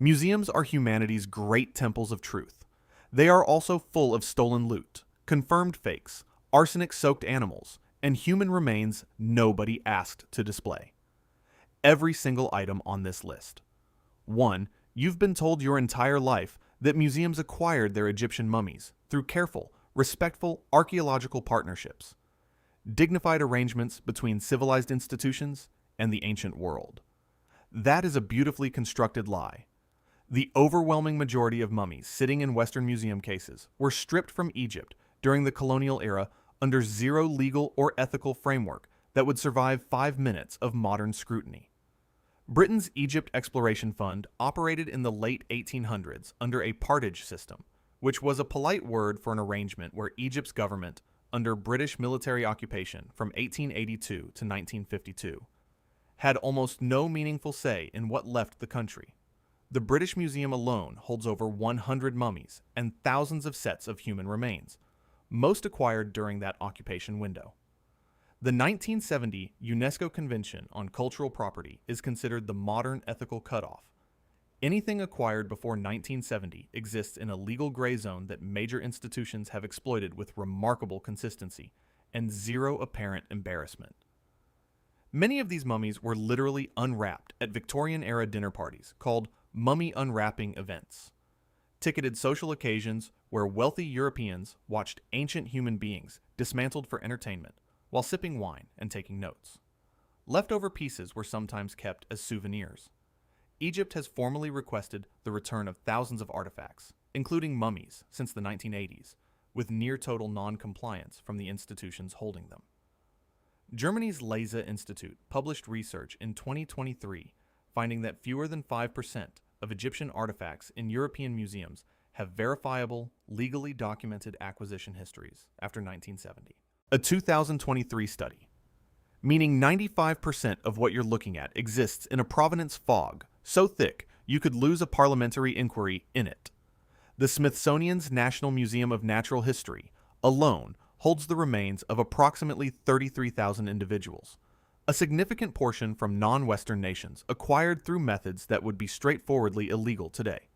Museums are humanity's great temples of truth. They are also full of stolen loot, confirmed fakes, arsenic-soaked animals, and human remains nobody asked to display. Every single item on this list. 1. You've been told your entire life that museums acquired their Egyptian mummies through careful, respectful archaeological partnerships, dignified arrangements between civilized institutions and the ancient world. That is a beautifully constructed lie. The overwhelming majority of mummies sitting in Western museum cases were stripped from Egypt during the colonial era under zero legal or ethical framework that would survive 5 minutes of modern scrutiny. Britain's Egypt Exploration Fund operated in the late 1800s under a partage system, which was a polite word for an arrangement where Egypt's government, under British military occupation from 1882 to 1952, had almost no meaningful say in what left the country. The British Museum alone holds over 100 mummies and thousands of sets of human remains, most acquired during that occupation window. The 1970 UNESCO Convention on Cultural Property is considered the modern ethical cutoff. Anything acquired before 1970 exists in a legal gray zone that major institutions have exploited with remarkable consistency and zero apparent embarrassment. Many of these mummies were literally unwrapped at Victorian-era dinner parties called mummy unwrapping events, ticketed social occasions where wealthy Europeans watched ancient human beings dismantled for entertainment while sipping wine and taking notes. Leftover pieces were sometimes kept as souvenirs. Egypt has formally requested the return of thousands of artifacts, including mummies, since the 1980s, with near-total non-compliance from the institutions holding them. Germany's Leyse Institute published research in 2023 finding that fewer than 5% of Egyptian artifacts in European museums have verifiable, legally documented acquisition histories after 1970. A 2023 study, meaning 95% of what you're looking at exists in a provenance fog so thick you could lose a parliamentary inquiry in it. The Smithsonian's National Museum of Natural History alone holds the remains of approximately 33,000 individuals, a significant portion from non-Western nations acquired through methods that would be straightforwardly illegal today.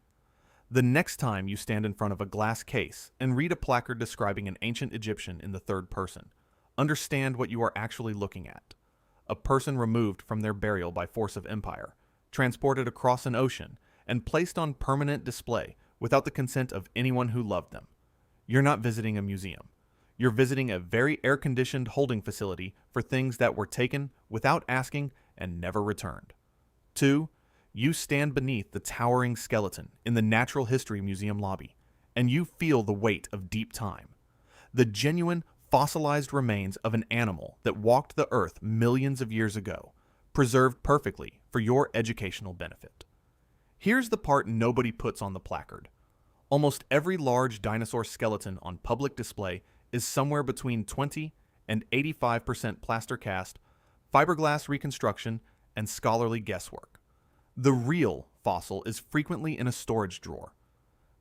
The next time you stand in front of a glass case and read a placard describing an ancient Egyptian in the third person, understand what you are actually looking at. A person removed from their burial by force of empire, transported across an ocean, and placed on permanent display without the consent of anyone who loved them. You're not visiting a museum. You're visiting a very air-conditioned holding facility for things that were taken without asking and never returned. 2. You stand beneath the towering skeleton in the Natural History Museum lobby, and you feel the weight of deep time. The genuine, fossilized remains of an animal that walked the earth millions of years ago, preserved perfectly for your educational benefit. Here's the part nobody puts on the placard. Almost every large dinosaur skeleton on public display is somewhere between 20 and 85% plaster cast, fiberglass reconstruction, and scholarly guesswork. The real fossil is frequently in a storage drawer.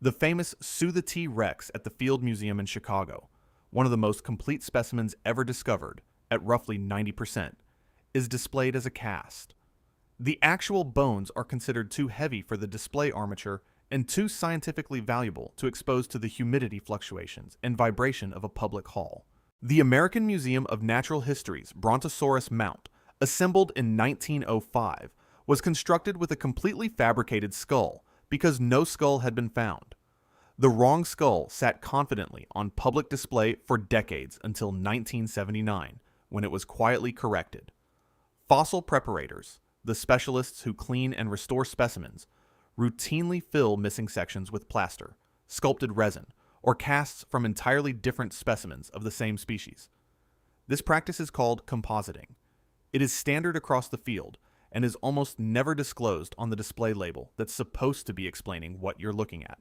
The famous Sue the T-Rex at the Field Museum in Chicago, one of the most complete specimens ever discovered, at roughly 90%, is displayed as a cast. The actual bones are considered too heavy for the display armature and too scientifically valuable to expose to the humidity fluctuations and vibration of a public hall. The American Museum of Natural History's Brontosaurus mount, assembled in 1905, was constructed with a completely fabricated skull because no skull had been found. The wrong skull sat confidently on public display for decades until 1979, when it was quietly corrected. Fossil preparators, the specialists who clean and restore specimens, routinely fill missing sections with plaster, sculpted resin, or casts from entirely different specimens of the same species. This practice is called compositing. It is standard across the field and is almost never disclosed on the display label that's supposed to be explaining what you're looking at.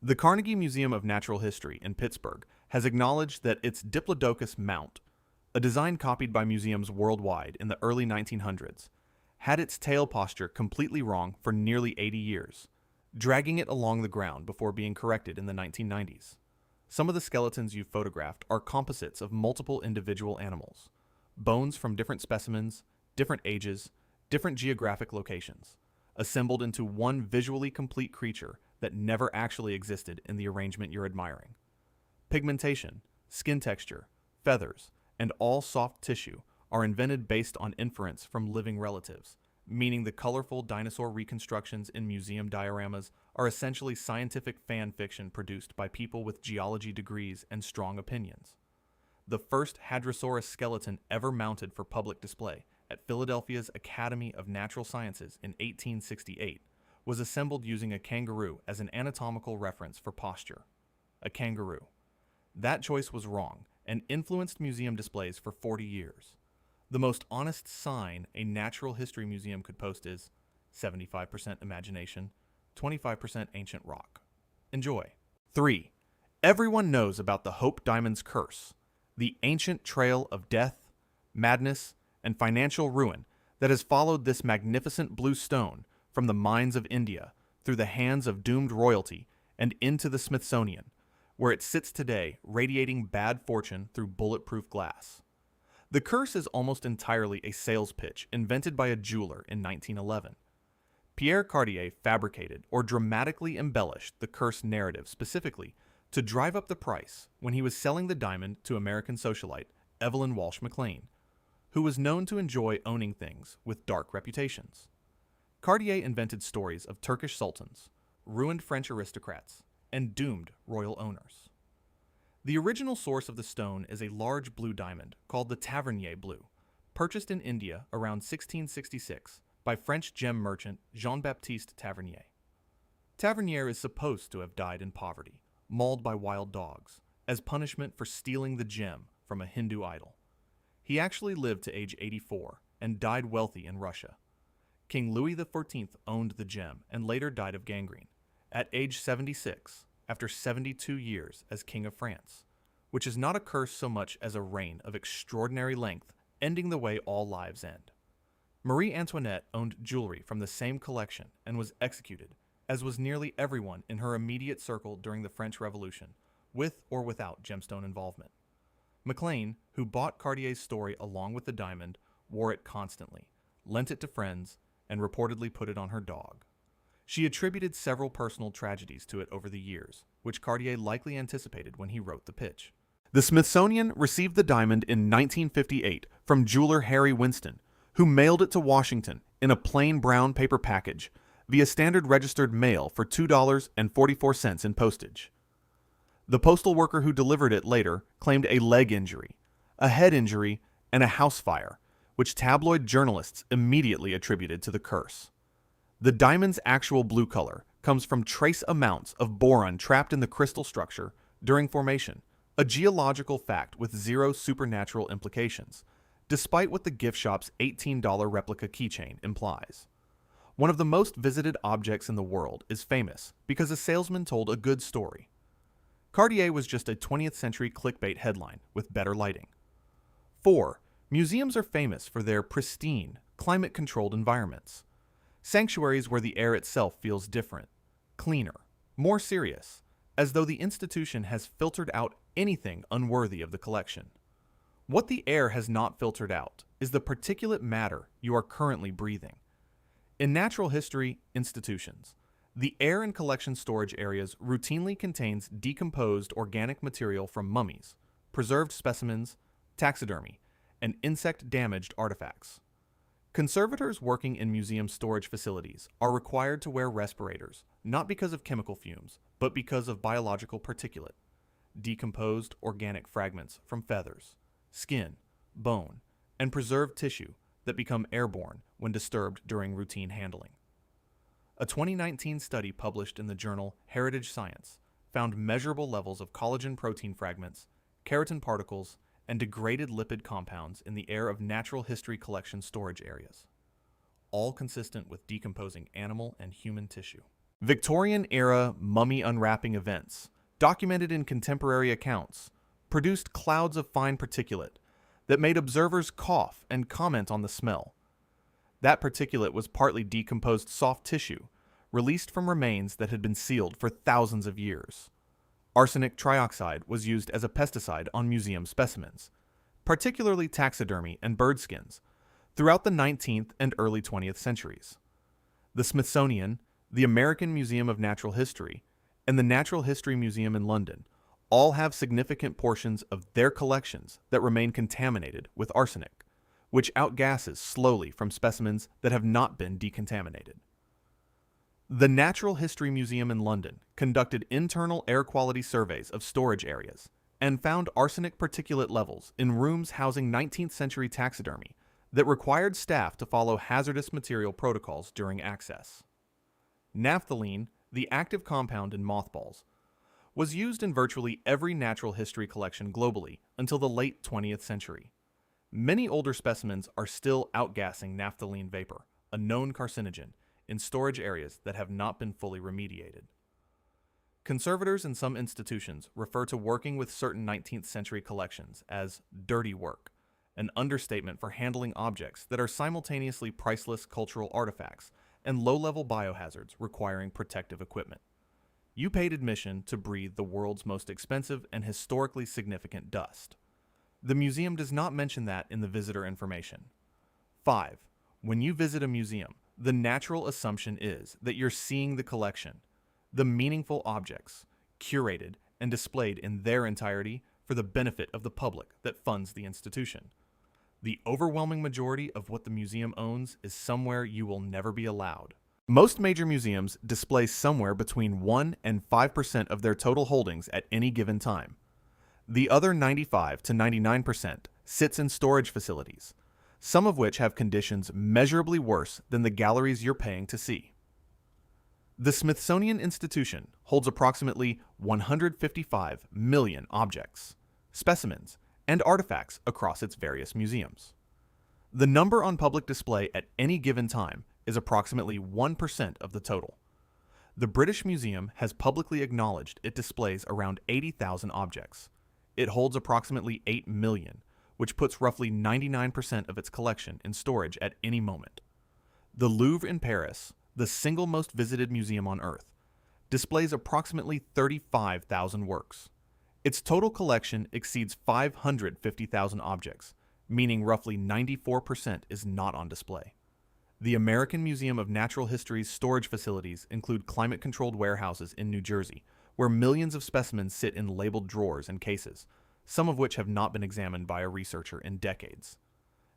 The Carnegie Museum of Natural History in Pittsburgh has acknowledged that its Diplodocus mount, a design copied by museums worldwide in the early 1900s, had its tail posture completely wrong for nearly 80 years, dragging it along the ground before being corrected in the 1990s. Some of the skeletons you've photographed are composites of multiple individual animals, bones from different specimens, different ages, different geographic locations. assembled into one visually complete creature that never actually existed in the arrangement you're admiring. Pigmentation, skin texture, feathers, and all soft tissue are invented based on inference from living relatives, meaning the colorful dinosaur reconstructions in museum dioramas are essentially scientific fan fiction produced by people with geology degrees and strong opinions. The first Hadrosaurus skeleton ever mounted for public display at Philadelphia's Academy of Natural Sciences in 1868 was assembled using a kangaroo as an anatomical reference for posture. A kangaroo. That choice was wrong and influenced museum displays for 40 years. The most honest sign a natural history museum could post is 75% imagination, 25% ancient rock. Enjoy. 3. Everyone knows about the Hope Diamond's curse, the ancient trail of death, madness, and financial ruin that has followed this magnificent blue stone from the mines of India through the hands of doomed royalty and into the Smithsonian, where it sits today radiating bad fortune through bulletproof glass. The curse is almost entirely a sales pitch invented by a jeweler in 1911. Pierre Cartier fabricated or dramatically embellished the curse narrative specifically to drive up the price when he was selling the diamond to American socialite Evelyn Walsh McLean, who was known to enjoy owning things with dark reputations. Cartier invented stories of Turkish sultans, ruined French aristocrats, and doomed royal owners. The original source of the stone is a large blue diamond called the Tavernier blue, purchased in India around 1666 by French gem merchant Jean-Baptiste Tavernier. Tavernier is supposed to have died in poverty, mauled by wild dogs, as punishment for stealing the gem from a Hindu idol. He actually lived to age 84 and died wealthy in Russia. King Louis XIV owned the gem and later died of gangrene, at age 76, after 72 years as King of France, which is not a curse so much as a reign of extraordinary length, ending the way all lives end. Marie Antoinette owned jewelry from the same collection and was executed, as was nearly everyone in her immediate circle during the French Revolution, with or without gemstone involvement. McLean, who bought Cartier's story along with the diamond, wore it constantly, lent it to friends, and reportedly put it on her dog. She attributed several personal tragedies to it over the years, which Cartier likely anticipated when he wrote the pitch. The Smithsonian received the diamond in 1958 from jeweler Harry Winston, who mailed it to Washington in a plain brown paper package via standard registered mail for $2.44 in postage. The postal worker who delivered it later claimed a leg injury, a head injury, and a house fire, which tabloid journalists immediately attributed to the curse. The diamond's actual blue color comes from trace amounts of boron trapped in the crystal structure during formation, a geological fact with zero supernatural implications, despite what the gift shop's $18 replica keychain implies. One of the most visited objects in the world is famous because a salesman told a good story. Cartier was just a 20th century clickbait headline with better lighting. 4. Museums are famous for their pristine, climate-controlled environments. Sanctuaries where the air itself feels different, cleaner, more serious, as though the institution has filtered out anything unworthy of the collection. What the air has not filtered out is the particulate matter you are currently breathing. In natural history institutions, the air in collection storage areas routinely contains decomposed organic material from mummies, preserved specimens, taxidermy, and insect-damaged artifacts. Conservators working in museum storage facilities are required to wear respirators, not because of chemical fumes, but because of biological particulate, decomposed organic fragments from feathers, skin, bone, and preserved tissue that become airborne when disturbed during routine handling. A 2019 study published in the journal Heritage Science found measurable levels of collagen protein fragments, keratin particles, and degraded lipid compounds in the air of natural history collection storage areas, all consistent with decomposing animal and human tissue. Victorian-era mummy unwrapping events, documented in contemporary accounts, produced clouds of fine particulate that made observers cough and comment on the smell. That particulate was partly decomposed soft tissue, released from remains that had been sealed for thousands of years. Arsenic trioxide was used as a pesticide on museum specimens, particularly taxidermy and bird skins, throughout the 19th and early 20th centuries. The Smithsonian, the American Museum of Natural History, and the Natural History Museum in London all have significant portions of their collections that remain contaminated with arsenic, which outgasses slowly from specimens that have not been decontaminated. The Natural History Museum in London conducted internal air quality surveys of storage areas and found arsenic particulate levels in rooms housing 19th century taxidermy that required staff to follow hazardous material protocols during access. Naphthalene, the active compound in mothballs, was used in virtually every natural history collection globally until the late 20th century. Many older specimens are still outgassing naphthalene vapor, a known carcinogen, in storage areas that have not been fully remediated. Conservators in some institutions refer to working with certain 19th century collections as dirty work, an understatement for handling objects that are simultaneously priceless cultural artifacts and low-level biohazards requiring protective equipment. You paid admission to breathe the world's most expensive and historically significant dust. The museum does not mention that in the visitor information. 5. When you visit a museum, the natural assumption is that you're seeing the collection, the meaningful objects, curated and displayed in their entirety for the benefit of the public that funds the institution. The overwhelming majority of what the museum owns is somewhere you will never be allowed. Most major museums display somewhere between 1 and 5% of their total holdings at any given time. The other 95 to 99% sits in storage facilities, some of which have conditions measurably worse than the galleries you're paying to see. The Smithsonian Institution holds approximately 155 million objects, specimens, and artifacts across its various museums. The number on public display at any given time is approximately 1% of the total. The British Museum has publicly acknowledged it displays around 80,000 objects. It holds approximately 8 million, which puts roughly 99% of its collection in storage at any moment. The Louvre in Paris, the single most visited museum on Earth, displays approximately 35,000 works. Its total collection exceeds 550,000 objects, meaning roughly 94% is not on display. The American Museum of Natural History's storage facilities include climate-controlled warehouses in New Jersey, where millions of specimens sit in labeled drawers and cases, some of which have not been examined by a researcher in decades.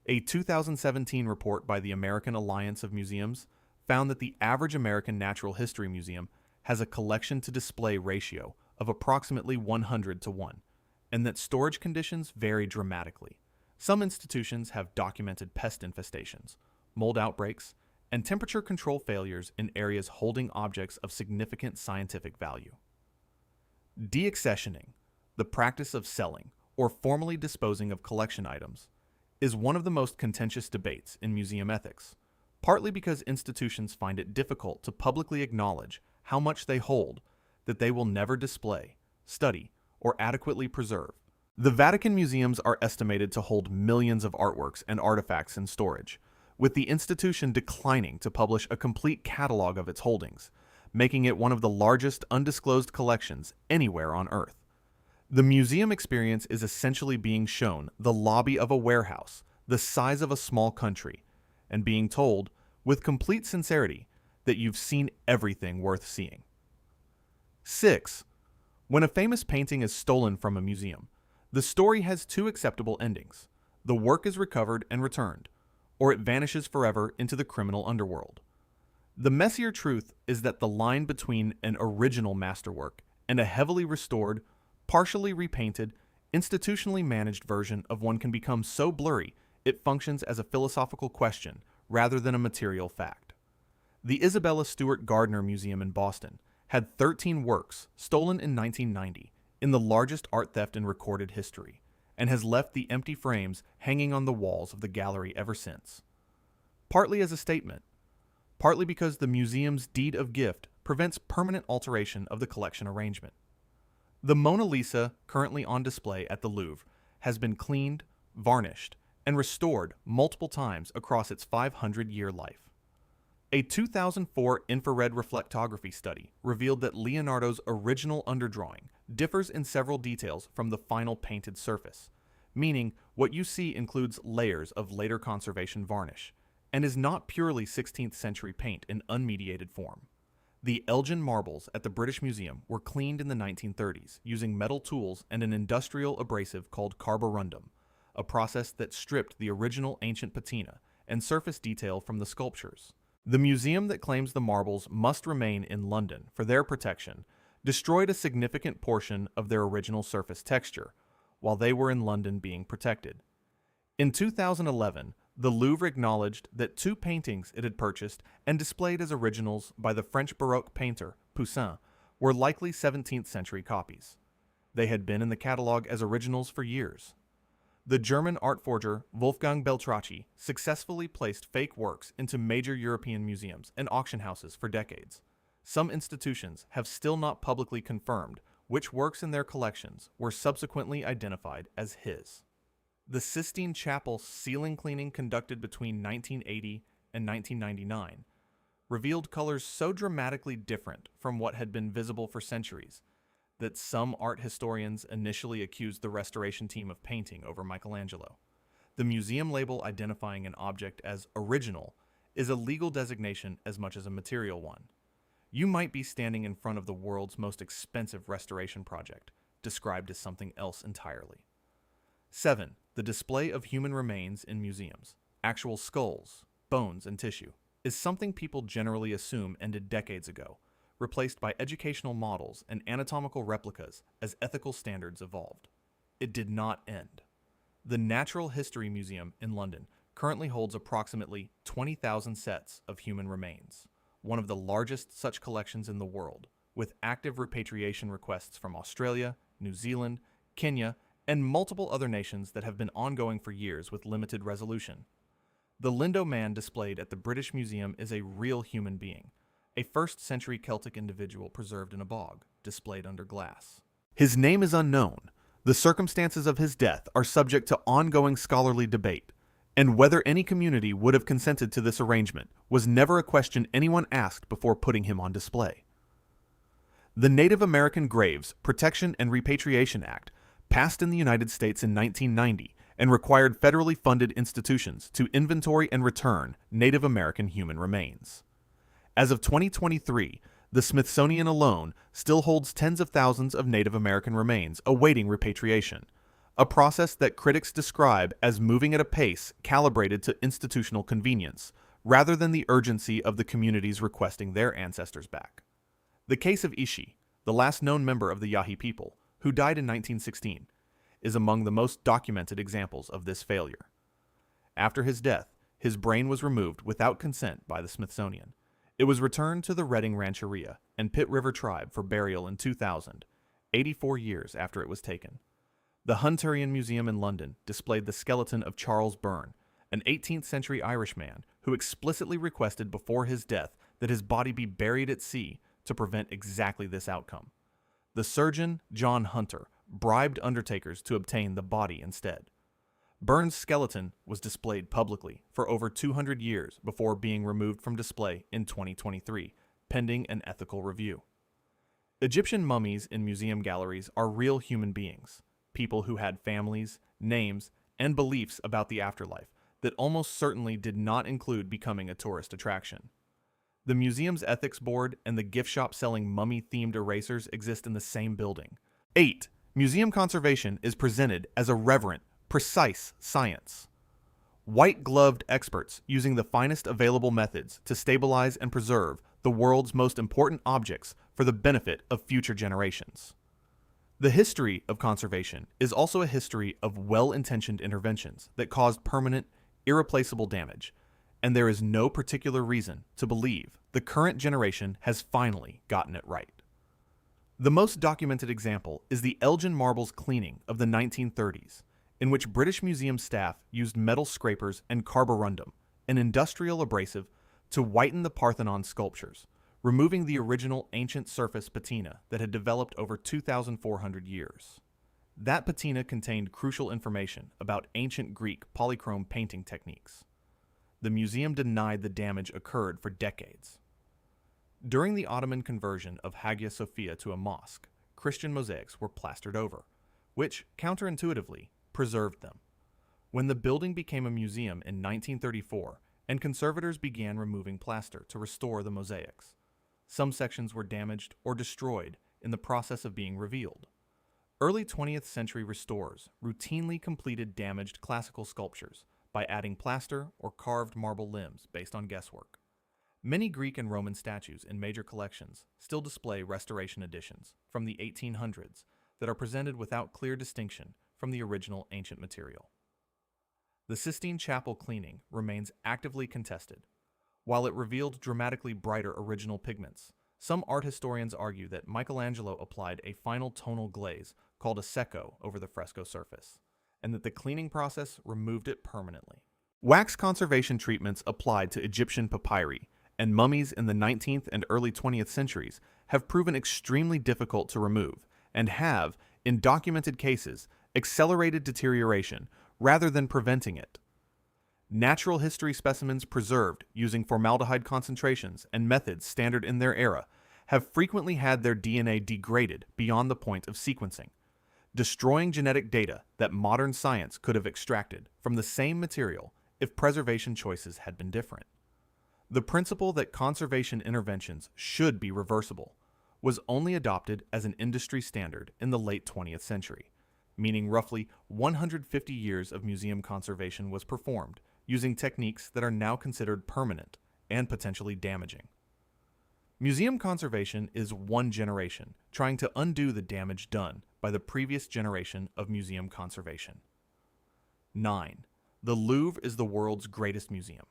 A 2017 report by the American Alliance of Museums found that the average American Natural History Museum has a collection-to-display ratio of approximately 100 to 1, and that storage conditions vary dramatically. Some institutions have documented pest infestations, mold outbreaks, and temperature control failures in areas holding objects of significant scientific value. Deaccessioning, the practice of selling or formally disposing of collection items, is one of the most contentious debates in museum ethics, partly because institutions find it difficult to publicly acknowledge how much they hold that they will never display, study, or adequately preserve. The Vatican museums are estimated to hold millions of artworks and artifacts in storage, with the institution declining to publish a complete catalog of its holdings, making it one of the largest undisclosed collections anywhere on Earth. The museum experience is essentially being shown the lobby of a warehouse, the size of a small country, and being told, with complete sincerity, that you've seen everything worth seeing. 6. When a famous painting is stolen from a museum, the story has two acceptable endings. The work is recovered and returned, or it vanishes forever into the criminal underworld. The messier truth is that the line between an original masterwork and a heavily restored, partially repainted, institutionally managed version of one can become so blurry it functions as a philosophical question rather than a material fact. The Isabella Stewart Gardner Museum in Boston had 13 works stolen in 1990 in the largest art theft in recorded history, and has left the empty frames hanging on the walls of the gallery ever since. Partly as a statement, partly because the museum's deed of gift prevents permanent alteration of the collection arrangement. The Mona Lisa, currently on display at the Louvre, has been cleaned, varnished, and restored multiple times across its 500-year life. A 2004 infrared reflectography study revealed that Leonardo's original underdrawing differs in several details from the final painted surface, meaning what you see includes layers of later conservation varnish, and is not purely 16th century paint in unmediated form. The Elgin marbles at the British Museum were cleaned in the 1930s using metal tools and an industrial abrasive called carborundum, a process that stripped the original ancient patina and surface detail from the sculptures. The museum that claims the marbles must remain in London for their protection destroyed a significant portion of their original surface texture, while they were in London being protected. In 2011, the Louvre acknowledged that two paintings it had purchased and displayed as originals by the French Baroque painter Poussin were likely 17th century copies. They had been in the catalog as originals for years. The German art forger Wolfgang Beltracchi successfully placed fake works into major European museums and auction houses for decades. Some institutions have still not publicly confirmed which works in their collections were subsequently identified as his. The Sistine Chapel ceiling cleaning conducted between 1980 and 1999 revealed colors so dramatically different from what had been visible for centuries that some art historians initially accused the restoration team of painting over Michelangelo. The museum label identifying an object as original is a legal designation as much as a material one. You might be standing in front of the world's most expensive restoration project, described as something else entirely. 7. The display of human remains in museums, actual skulls, bones, and tissue, is something people generally assume ended decades ago, replaced by educational models and anatomical replicas as ethical standards evolved. It did not end. The Natural History Museum in London currently holds approximately 20,000 sets of human remains, one of the largest such collections in the world, with active repatriation requests from Australia, New Zealand, Kenya, and multiple other nations that have been ongoing for years with limited resolution. The Lindo man displayed at the British Museum is a real human being, a 1st century Celtic individual preserved in a bog, displayed under glass. His name is unknown. The circumstances of his death are subject to ongoing scholarly debate, and whether any community would have consented to this arrangement was never a question anyone asked before putting him on display. The Native American Graves Protection and Repatriation Act passed in the United States in 1990 and required federally funded institutions to inventory and return Native American human remains. As of 2023, the Smithsonian alone still holds tens of thousands of Native American remains awaiting repatriation, a process that critics describe as moving at a pace calibrated to institutional convenience, rather than the urgency of the communities requesting their ancestors back. The case of Ishi, the last known member of the Yahi people, who died in 1916, is among the most documented examples of this failure. After his death, his brain was removed without consent by the Smithsonian. It was returned to the Redding Rancheria and Pitt River tribe for burial in 2000, 84 years after it was taken. The Hunterian Museum in London displayed the skeleton of Charles Byrne, an 18th century Irishman who explicitly requested before his death that his body be buried at sea to prevent exactly this outcome. The surgeon, John Hunter, bribed undertakers to obtain the body instead. Byrne's skeleton was displayed publicly for over 200 years before being removed from display in 2023, pending an ethical review. Egyptian mummies in museum galleries are real human beings, people who had families, names, and beliefs about the afterlife that almost certainly did not include becoming a tourist attraction. The museum's ethics board and the gift shop selling mummy-themed erasers exist in the same building. 8. Museum conservation is presented as a reverent, precise science. White-gloved experts using the finest available methods to stabilize and preserve the world's most important objects for the benefit of future generations. The history of conservation is also a history of well-intentioned interventions that caused permanent, irreplaceable damage, and there is no particular reason to believe the current generation has finally gotten it right. The most documented example is the Elgin marbles cleaning of the 1930s, in which British Museum staff used metal scrapers and carborundum, an industrial abrasive, to whiten the Parthenon sculptures, removing the original ancient surface patina that had developed over 2,400 years. That patina contained crucial information about ancient Greek polychrome painting techniques. The museum denied the damage occurred for decades. During the Ottoman conversion of Hagia Sophia to a mosque, Christian mosaics were plastered over, which, counterintuitively, preserved them. When the building became a museum in 1934 and conservators began removing plaster to restore the mosaics. Some sections were damaged or destroyed in the process of being revealed. Early 20th century restorers routinely completed damaged classical sculptures by adding plaster or carved marble limbs based on guesswork. Many Greek and Roman statues in major collections still display restoration editions from the 1800s that are presented without clear distinction from the original ancient material. The Sistine Chapel cleaning remains actively contested. While it revealed dramatically brighter original pigments, some art historians argue that Michelangelo applied a final tonal glaze called a secco over the fresco surface, and that the cleaning process removed it permanently. Wax conservation treatments applied to Egyptian papyri and mummies in the 19th and early 20th centuries have proven extremely difficult to remove and have, in documented cases, accelerated deterioration rather than preventing it. Natural history specimens preserved using formaldehyde concentrations and methods standard in their era have frequently had their DNA degraded beyond the point of sequencing, destroying genetic data that modern science could have extracted from the same material if preservation choices had been different. The principle that conservation interventions should be reversible was only adopted as an industry standard in the late 20th century, meaning roughly 150 years of museum conservation was performed using techniques that are now considered permanent and potentially damaging. Museum conservation is one generation trying to undo the damage done by the previous generation of museum conservation. 9. The Louvre is the world's greatest museum,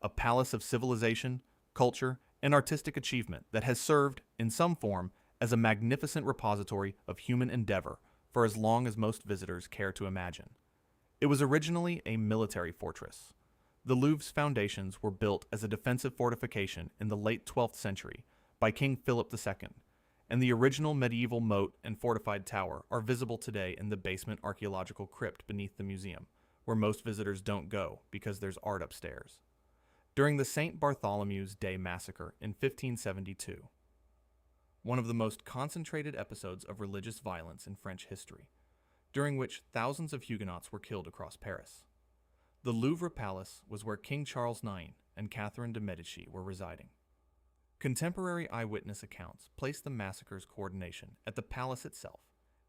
a palace of civilization, culture, and artistic achievement that has served, in some form, as a magnificent repository of human endeavor for as long as most visitors care to imagine. It was originally a military fortress. The Louvre's foundations were built as a defensive fortification in the late 12th century by King Philip II, and the original medieval moat and fortified tower are visible today in the basement archaeological crypt beneath the museum, where most visitors don't go because there's art upstairs. During the St. Bartholomew's Day massacre in 1572, one of the most concentrated episodes of religious violence in French history, during which thousands of Huguenots were killed across Paris. The Louvre Palace was where King Charles IX and Catherine de' Medici were residing. Contemporary eyewitness accounts place the massacre's coordination at the palace itself,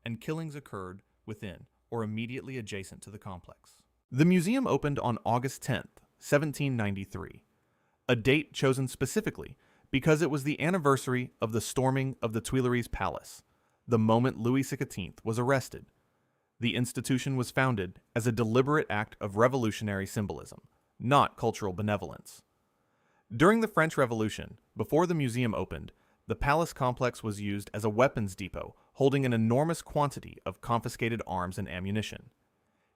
and killings occurred within or immediately adjacent to the complex. The museum opened on August 10th, 1793, a date chosen specifically because it was the anniversary of the storming of the Tuileries Palace, the moment Louis XVI was arrested. The institution was founded as a deliberate act of revolutionary symbolism, not cultural benevolence. During the French Revolution, before the museum opened, the palace complex was used as a weapons depot holding an enormous quantity of confiscated arms and ammunition.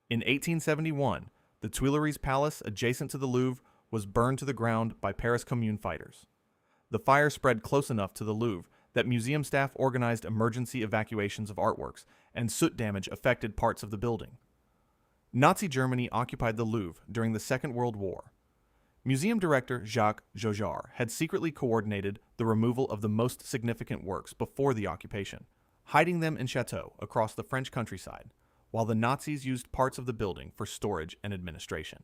In 1871, the Tuileries Palace adjacent to the Louvre was burned to the ground by Paris Commune fighters. The fire spread close enough to the Louvre that museum staff organized emergency evacuations of artworks, and soot damage affected parts of the building. Nazi Germany occupied the Louvre during the Second World War. Museum director Jacques Jaujard had secretly coordinated the removal of the most significant works before the occupation, hiding them in chateaux across the French countryside, while the Nazis used parts of the building for storage and administration.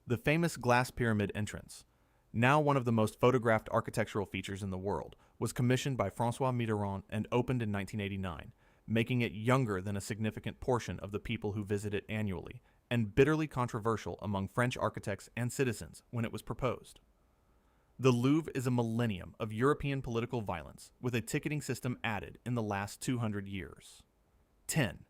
The famous glass pyramid entrance, now one of the most photographed architectural features in the world, was commissioned by François Mitterrand and opened in 1989, making it younger than a significant portion of the people who visit it annually, and bitterly controversial among French architects and citizens when it was proposed. The Louvre is a millennium of European political violence, with a ticketing system added in the last 200 years. 10.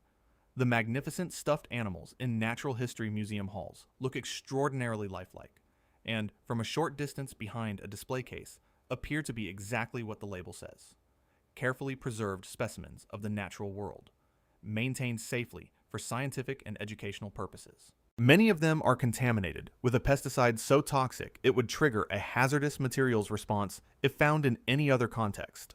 The magnificent stuffed animals in natural history museum halls look extraordinarily lifelike, and, from a short distance behind a display case, appear to be exactly what the label says: carefully preserved specimens of the natural world, maintained safely for scientific and educational purposes. Many of them are contaminated with a pesticide so toxic it would trigger a hazardous materials response if found in any other context.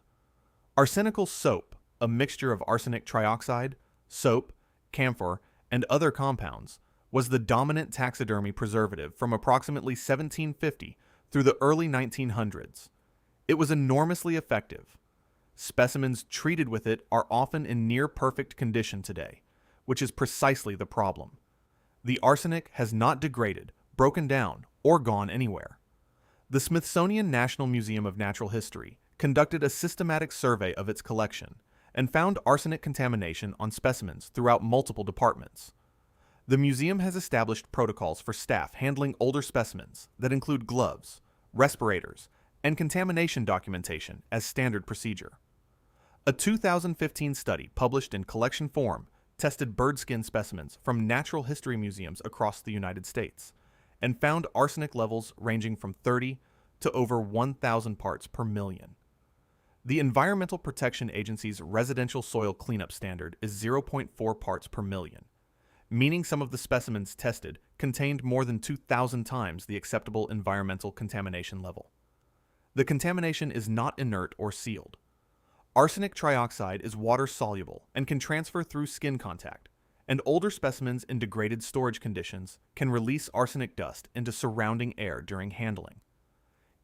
Arsenical soap, a mixture of arsenic trioxide, soap, camphor, and other compounds, was the dominant taxidermy preservative from approximately 1750 through the early 1900s. It was enormously effective. Specimens treated with it are often in near-perfect condition today, which is precisely the problem. The arsenic has not degraded, broken down, or gone anywhere. The Smithsonian National Museum of Natural History conducted a systematic survey of its collection and found arsenic contamination on specimens throughout multiple departments. The museum has established protocols for staff handling older specimens that include gloves, respirators, and contamination documentation as standard procedure. A 2015 study published in Collection Form tested bird skin specimens from natural history museums across the United States and found arsenic levels ranging from 30 to over 1,000 parts per million. The Environmental Protection Agency's residential soil cleanup standard is 0.4 parts per million, meaning some of the specimens tested contained more than 2,000 times the acceptable environmental contamination level. The contamination is not inert or sealed. Arsenic trioxide is water-soluble and can transfer through skin contact, and older specimens in degraded storage conditions can release arsenic dust into surrounding air during handling.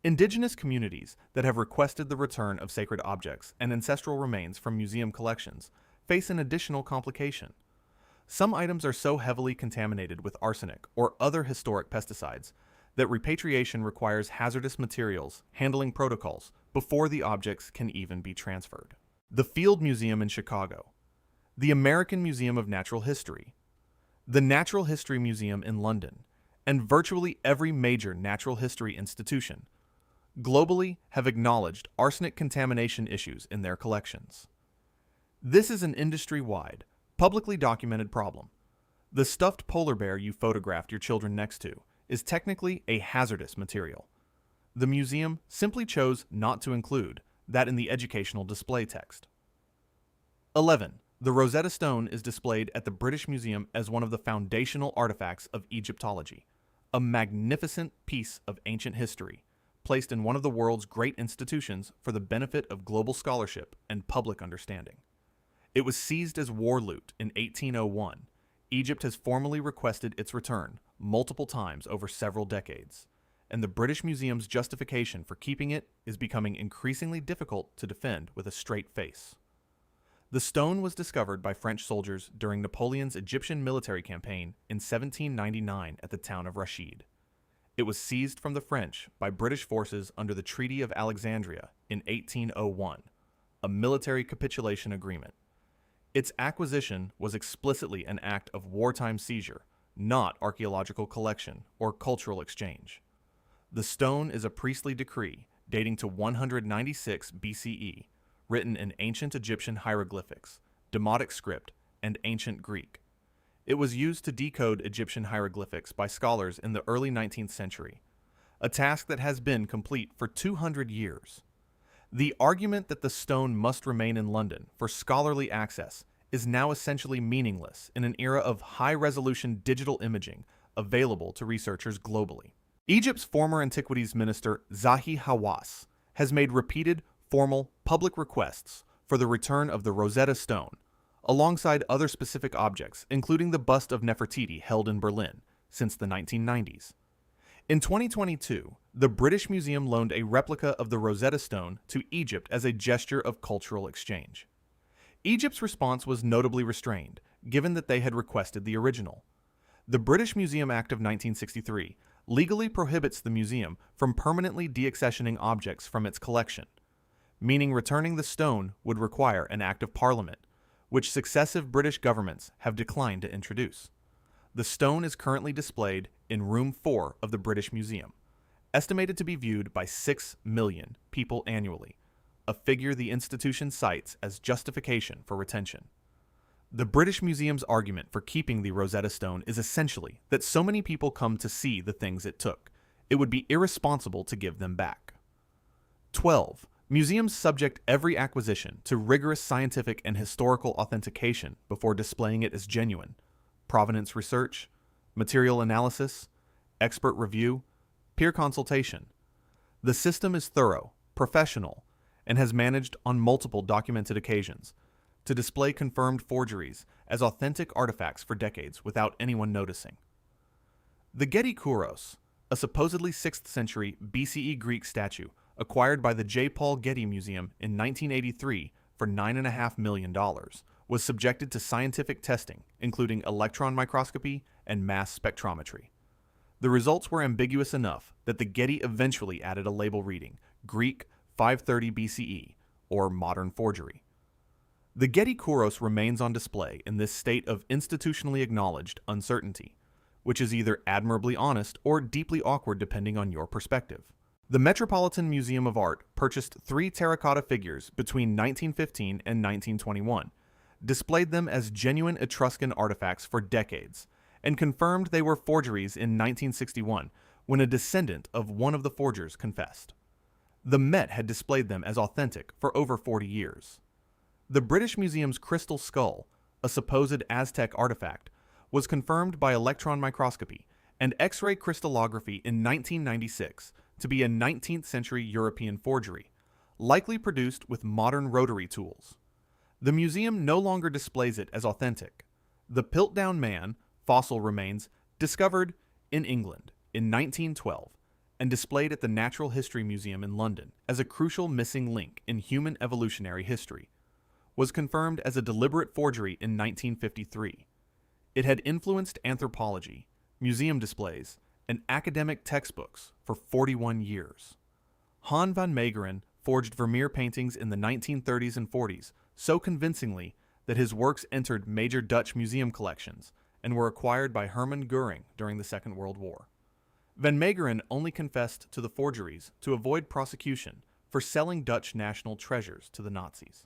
Indigenous communities that have requested the return of sacred objects and ancestral remains from museum collections face an additional complication. Some items are so heavily contaminated with arsenic or other historic pesticides that repatriation requires hazardous materials handling protocols before the objects can even be transferred. The Field Museum in Chicago, the American Museum of Natural History, the Natural History Museum in London, and virtually every major natural history institution globally have acknowledged arsenic contamination issues in their collections. This is an industry-wide, publicly documented problem. The stuffed polar bear you photographed your children next to is technically a hazardous material. The museum simply chose not to include that in the educational display text. 11. The Rosetta Stone is displayed at the British Museum as one of the foundational artifacts of Egyptology, a magnificent piece of ancient history placed in one of the world's great institutions for the benefit of global scholarship and public understanding. It was seized as war loot in 1801. Egypt has formally requested its return multiple times over several decades, and the British Museum's justification for keeping it is becoming increasingly difficult to defend with a straight face. The stone was discovered by French soldiers during Napoleon's Egyptian military campaign in 1799 at the town of Rashid. It was seized from the French by British forces under the Treaty of Alexandria in 1801, a military capitulation agreement. Its acquisition was explicitly an act of wartime seizure, not archaeological collection or cultural exchange. The stone is a priestly decree dating to 196 BCE, written in ancient Egyptian hieroglyphics, Demotic script, and ancient Greek. It was used to decode Egyptian hieroglyphics by scholars in the early 19th century, a task that has been complete for 200 years. The argument that the stone must remain in London for scholarly access is now essentially meaningless in an era of high-resolution digital imaging available to researchers globally. Egypt's former Antiquities Minister Zahi Hawass has made repeated, formal, public requests for the return of the Rosetta Stone, alongside other specific objects, including the bust of Nefertiti held in Berlin, since the 1990s. In 2022, the British Museum loaned a replica of the Rosetta Stone to Egypt as a gesture of cultural exchange. Egypt's response was notably restrained, given that they had requested the original. The British Museum Act of 1963 legally prohibits the museum from permanently deaccessioning objects from its collection, meaning returning the stone would require an Act of Parliament, which successive British governments have declined to introduce. The stone is currently displayed in Room 4 of the British Museum, estimated to be viewed by 6 million people annually, a figure the institution cites as justification for retention. The British Museum's argument for keeping the Rosetta Stone is essentially that so many people come to see the things it took, it would be irresponsible to give them back. 12. Museums subject every acquisition to rigorous scientific and historical authentication before displaying it as genuine. Provenance research, material analysis, expert review, peer consultation. The system is thorough, professional, and has managed on multiple documented occasions to display confirmed forgeries as authentic artifacts for decades without anyone noticing. The Getty Kouros, a supposedly 6th century BCE Greek statue acquired by the J. Paul Getty Museum in 1983 for $9.5 million, was subjected to scientific testing, including electron microscopy and mass spectrometry. The results were ambiguous enough that the Getty eventually added a label reading Greek 530 BCE, or modern forgery. The Getty Kouros remains on display in this state of institutionally acknowledged uncertainty, which is either admirably honest or deeply awkward depending on your perspective. The Metropolitan Museum of Art purchased 3 terracotta figures between 1915 and 1921, displayed them as genuine Etruscan artifacts for decades, and confirmed they were forgeries in 1961 when a descendant of one of the forgers confessed. The Met had displayed them as authentic for over 40 years. The British Museum's crystal skull, a supposed Aztec artifact, was confirmed by electron microscopy and X-ray crystallography in 1996 to be a 19th century European forgery, likely produced with modern rotary tools. The museum no longer displays it as authentic. The Piltdown Man fossil remains discovered in England in 1912 and displayed at the Natural History Museum in London as a crucial missing link in human evolutionary history, was confirmed as a deliberate forgery in 1953. It had influenced anthropology, museum displays, and academic textbooks for 41 years. Han van Meegeren forged Vermeer paintings in the 1930s and 40s so convincingly that his works entered major Dutch museum collections and were acquired by Hermann Göring during the Second World War. Van Meegeren only confessed to the forgeries to avoid prosecution for selling Dutch national treasures to the Nazis.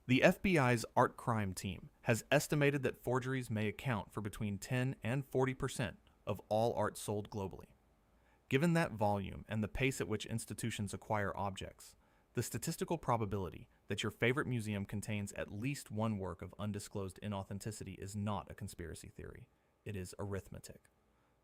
The FBI's art crime team has estimated that forgeries may account for between 10 and 40% of all art sold globally. Given that volume and the pace at which institutions acquire objects, the statistical probability that your favorite museum contains at least one work of undisclosed inauthenticity is not a conspiracy theory. It is arithmetic.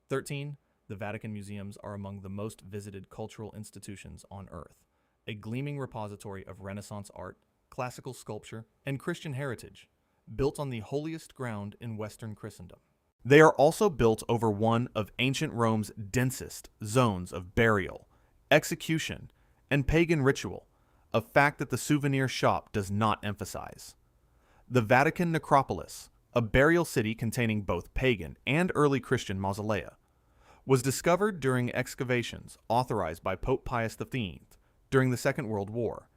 13. The Vatican museums are among the most visited cultural institutions on Earth, a gleaming repository of Renaissance art, classical sculpture, and Christian heritage, built on the holiest ground in Western Christendom. They are also built over one of ancient Rome's densest zones of burial, execution, and pagan ritual, a fact that the souvenir shop does not emphasize. The Vatican Necropolis, a burial city containing both pagan and early Christian mausolea, was discovered during excavations authorized by Pope Pius X during the Second World War,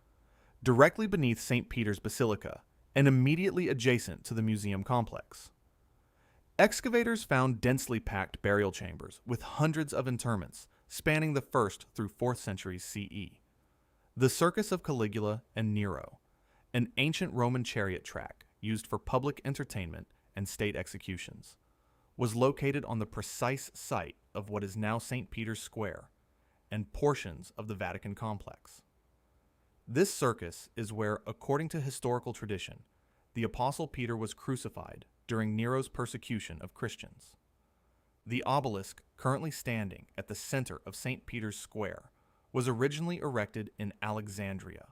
directly beneath St. Peter's Basilica and immediately adjacent to the museum complex. Excavators found densely packed burial chambers with hundreds of interments spanning the 1st through 4th centuries CE. The Circus of Caligula and Nero, an ancient Roman chariot track used for public entertainment and state executions, was located on the precise site of what is now St. Peter's Square and portions of the Vatican complex. This circus is where, according to historical tradition, the Apostle Peter was crucified during Nero's persecution of Christians. The obelisk currently standing at the center of St. Peter's Square was originally erected in Alexandria,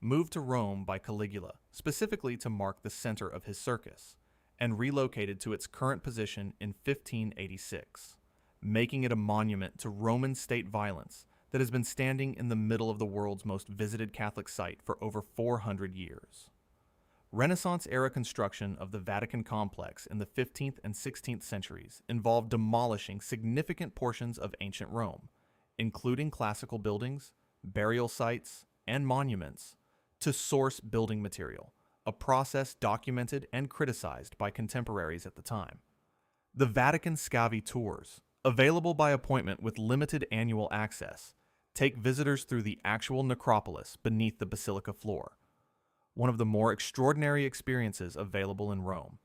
moved to Rome by Caligula specifically to mark the center of his circus, and relocated to its current position in 1586, making it a monument to Roman state violence that has been standing in the middle of the world's most visited Catholic site for over 400 years. Renaissance-era construction of the Vatican complex in the 15th and 16th centuries involved demolishing significant portions of ancient Rome, including classical buildings, burial sites, and monuments, to source building material, a process documented and criticized by contemporaries at the time. The Vatican Scavi tours, available by appointment with limited annual access, take visitors through the actual necropolis beneath the basilica floor, one of the more extraordinary experiences available in Rome,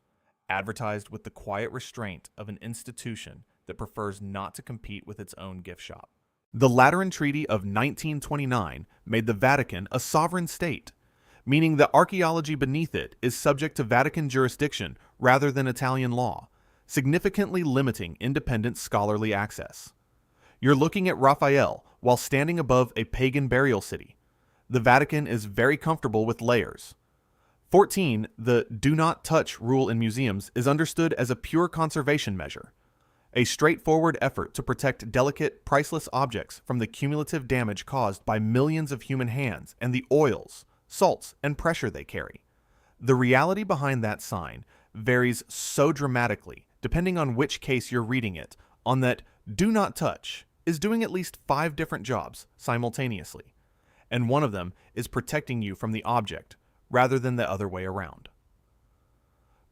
advertised with the quiet restraint of an institution that prefers not to compete with its own gift shop. The Lateran Treaty of 1929 made the Vatican a sovereign state, meaning the archaeology beneath it is subject to Vatican jurisdiction rather than Italian law, significantly limiting independent scholarly access. You're looking at Raphael while standing above a pagan burial city. The Vatican is very comfortable with layers. 14. The do not touch rule in museums is understood as a pure conservation measure, a straightforward effort to protect delicate, priceless objects from the cumulative damage caused by millions of human hands and the oils, salts, and pressure they carry. The reality behind that sign varies so dramatically depending on which case you're reading it, on that Do not touch is doing at least 5 different jobs simultaneously, and one of them is protecting you from the object rather than the other way around.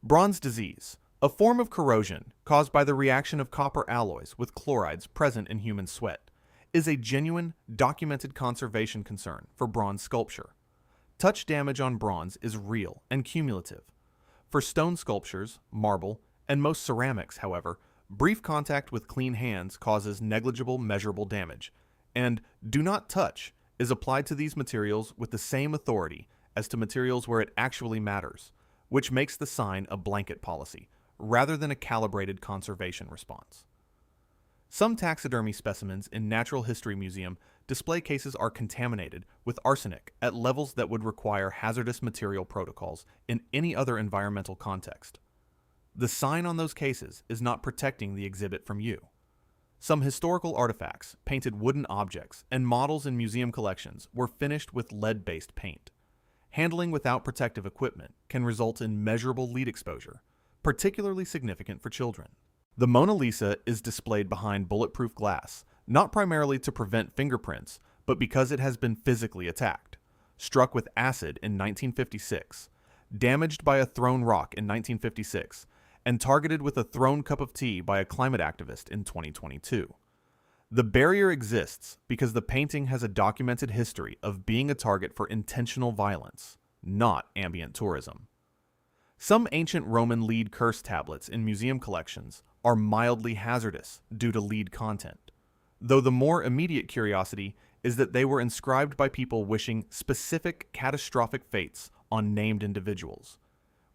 Bronze disease, a form of corrosion caused by the reaction of copper alloys with chlorides present in human sweat, is a genuine, documented conservation concern for bronze sculpture. Touch damage on bronze is real and cumulative. For stone sculptures, marble, and most ceramics, however, brief contact with clean hands causes negligible measurable damage, and do not touch is applied to these materials with the same authority as to materials where it actually matters, which makes the sign a blanket policy, rather than a calibrated conservation response. Some taxidermy specimens in Natural History Museum display cases are contaminated with arsenic at levels that would require hazardous material protocols in any other environmental context. The sign on those cases is not protecting the exhibit from you. Some historical artifacts, painted wooden objects, and models in museum collections were finished with lead-based paint. Handling without protective equipment can result in measurable lead exposure, particularly significant for children. The Mona Lisa is displayed behind bulletproof glass, not primarily to prevent fingerprints, but because it has been physically attacked. Struck with acid in 1956, damaged by a thrown rock in 1956, and targeted with a thrown cup of tea by a climate activist in 2022. The barrier exists because the painting has a documented history of being a target for intentional violence, not ambient tourism. Some ancient Roman lead curse tablets in museum collections are mildly hazardous due to lead content, though the more immediate curiosity is that they were inscribed by people wishing specific catastrophic fates on named individuals,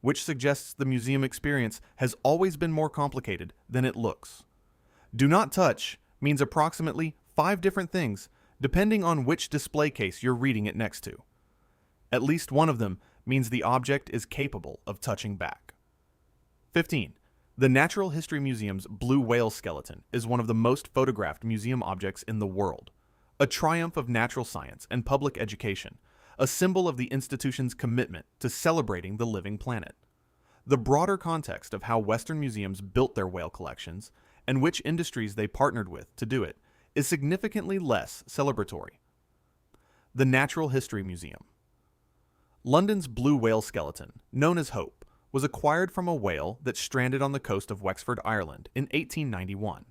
which suggests the museum experience has always been more complicated than it looks. Do not touch means approximately 5 different things depending on which display case you're reading it next to. At least one of them means the object is capable of touching back. 15. The Natural History Museum's blue whale skeleton is one of the most photographed museum objects in the world, a triumph of natural science and public education, a symbol of the institution's commitment to celebrating the living planet. The broader context of how Western museums built their whale collections and which industries they partnered with to do it is significantly less celebratory. The Natural History Museum. London's blue whale skeleton, known as Hope, was acquired from a whale that stranded on the coast of Wexford, Ireland in 1891.